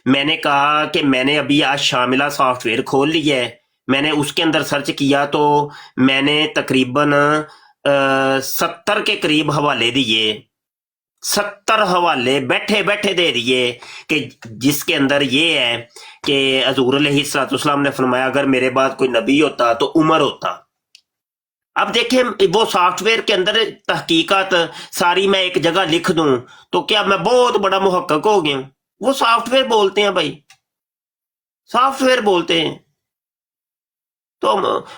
میں نے کہا کہ میں نے ابھی آج شاملہ سافٹ ویئر کھول لی ہے، میں نے اس کے اندر سرچ کیا تو میں نے تقریباً 70 کے قریب حوالے دیے، 70 حوالے بیٹھے بیٹھے دے دیے کہ جس کے اندر یہ ہے کہ حضور علیہ الصلوۃ والسلام نے فرمایا اگر میرے بعد کوئی نبی ہوتا تو عمر ہوتا۔ اب دیکھیں وہ سافٹ ویئر کے اندر تحقیقات ساری میں ایک جگہ لکھ دوں تو کیا میں بہت بڑا محقق ہو گیا ہوں؟ وہ سافٹ ویئر بولتے ہیں بھائی، سافٹ ویئر بولتے ہیں۔ تو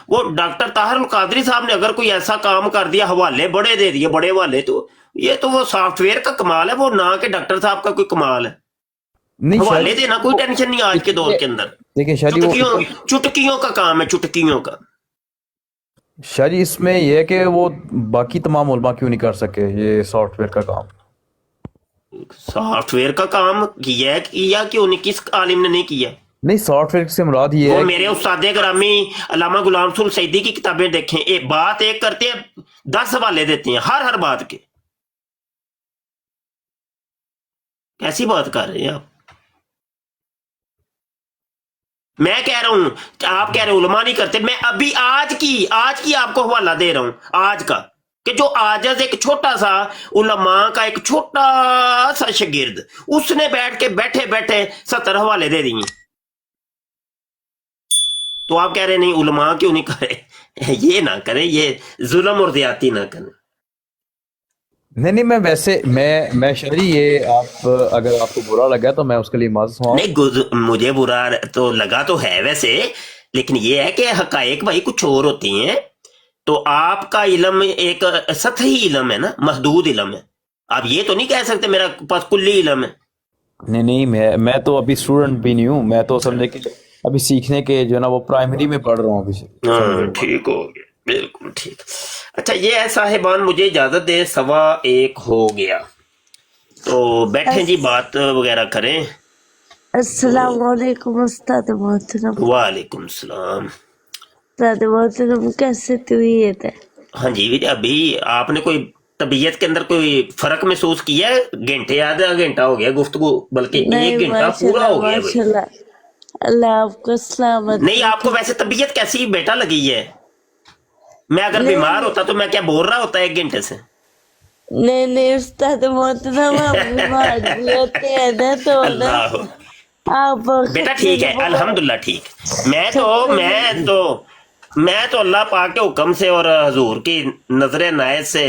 وہ ڈاکٹر طاہر القادری صاحب نے اگر کوئی ایسا کام کر دیا، حوالے بڑے دے دیے، بڑے حوالے، تو یہ تو وہ سافٹ ویئر کا کمال ہے، وہ نہ کہ ڈاکٹر صاحب کا کوئی کمال ہے۔ نہیں حوالے دینا کوئی ٹینشن نہیں آج کے دور کے اندر، دیکھیں شاہ جی، چٹکیوں کا کام ہے، چٹکیوں کا۔ شاہ جی اس میں یہ ہے کہ وہ باقی تمام علماء کیوں نہیں کر سکے یہ سافٹ ویئر کا کام؟ سافٹ ویئر کا کام کیا کیوں نہیں؟ کس عالم نے نہیں کیا؟ نہیں، سافٹ ویئر سے مراد یہ وہ ہے میرے استاد گرامی علامہ غلام رسول سعیدی کی کتابیں دیکھیں، ایک بات ایک کرتے ہیں 10 حوالے دیتے ہیں ہر بات کے۔ کیسی بات کر رہے ہیں آپ؟ میں کہہ رہا ہوں، آپ کہہ رہے علماء نہیں کرتے، میں ابھی آج کی آپ کو حوالہ دے رہا ہوں، آج کا، کہ جو آجز ایک چھوٹا سا علماء کا ایک چھوٹا سا شاگرد، اس نے بیٹھے بیٹھے 70 حوالے دے دیے۔ تو آپ کہہ رہے نہیں علماء کیوں نہیں کرے؟ یہ نہ کرے، یہ ظلم اور زیادتی نہ کرے۔ نہیں میں ویسے میں شاہ جی یہ آپ اگر آپ کو برا لگا تو میں اس کے لیے معذرت ہوں۔ نہیں، مجھے برا تو لگا تو ہے ویسے، لیکن یہ ہے کہ حقائق بھائی کچھ اور ہوتی ہیں۔ تو آپ کا علم ایک سطحی علم ہے نا، محدود علم ہے۔ آپ یہ تو نہیں کہہ سکتے میرا پاس کلی علم ہے۔ نہیں میں تو ابھی اسٹوڈنٹ بھی نہیں ہوں، میں تو سمجھے کہ ابھی سیکھنے کے جو ہے نا وہ پرائمری میں پڑھ رہا ہوں ابھی سے۔ ہاں ٹھیک ہو گیا، بالکل ٹھیک۔ اچھا یہ ہے صاحبان، مجھے اجازت دے، 1:15 ہو گیا، تو بیٹھیں جی، بات وغیرہ کریں۔ السلام علیکم استاد محترم۔ وعلیکم السلام۔ استاد محترم کیسے طبیعت ہے؟ ہاں جی، ابھی آپ نے کوئی طبیعت کے اندر کوئی فرق محسوس کیا ہے؟ گھنٹے آدھا گھنٹہ ہو گیا گفتگو، بلکہ نہیں 1 گھنٹہ پورا ہو گیا ماشاء اللہ، اللہ آپ کو سلامت نہیں آپ کو ویسے طبیعت کیسی بیٹا لگی ہے؟ میں اگر بیمار ہوتا تو میں کیا بول رہا ہوتا 1 گھنٹے سے؟ نہیں استاد محترم، ہم بیمار بھی ہوتے ہیں نا، تو نا اللہ آپ بیٹا ٹھیک ہے، الحمدللہ ٹھیک۔ میں تو اللہ پاک کے حکم سے اور حضور کی نظر عنایت سے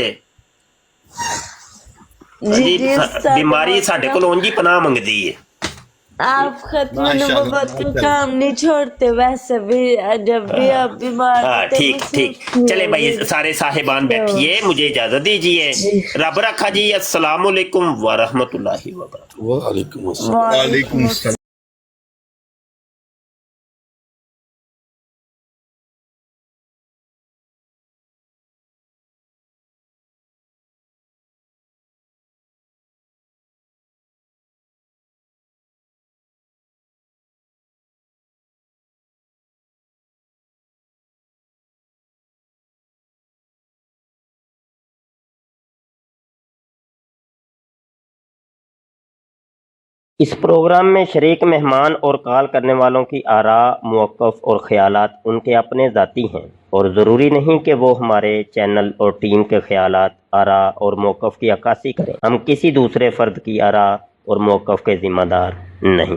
جی استاد بیماری ساڈے کول اونج ہی پناہ منگدی ہے۔ آپ ختم نبوت کا کام نہیں چھوڑتے، ویسے بھی جب بھی آپ بیمار ہاں ہوتے ٹھیک، چلے بھائی سارے صاحبان بیٹھیے، مجھے اجازت دیجیے، رب رکھا جی، السلام علیکم ورحمۃ اللہ وبرکاتہ۔ وعلیکم السلام۔ اس پروگرام میں شریک مہمان اور کال کرنے والوں کی آراء، موقف اور خیالات ان کے اپنے ذاتی ہیں اور ضروری نہیں کہ وہ ہمارے چینل اور ٹیم کے خیالات، آراء اور موقف کی عکاسی کریں۔ ہم کسی دوسرے فرد کی آراء اور موقف کے ذمہ دار نہیں۔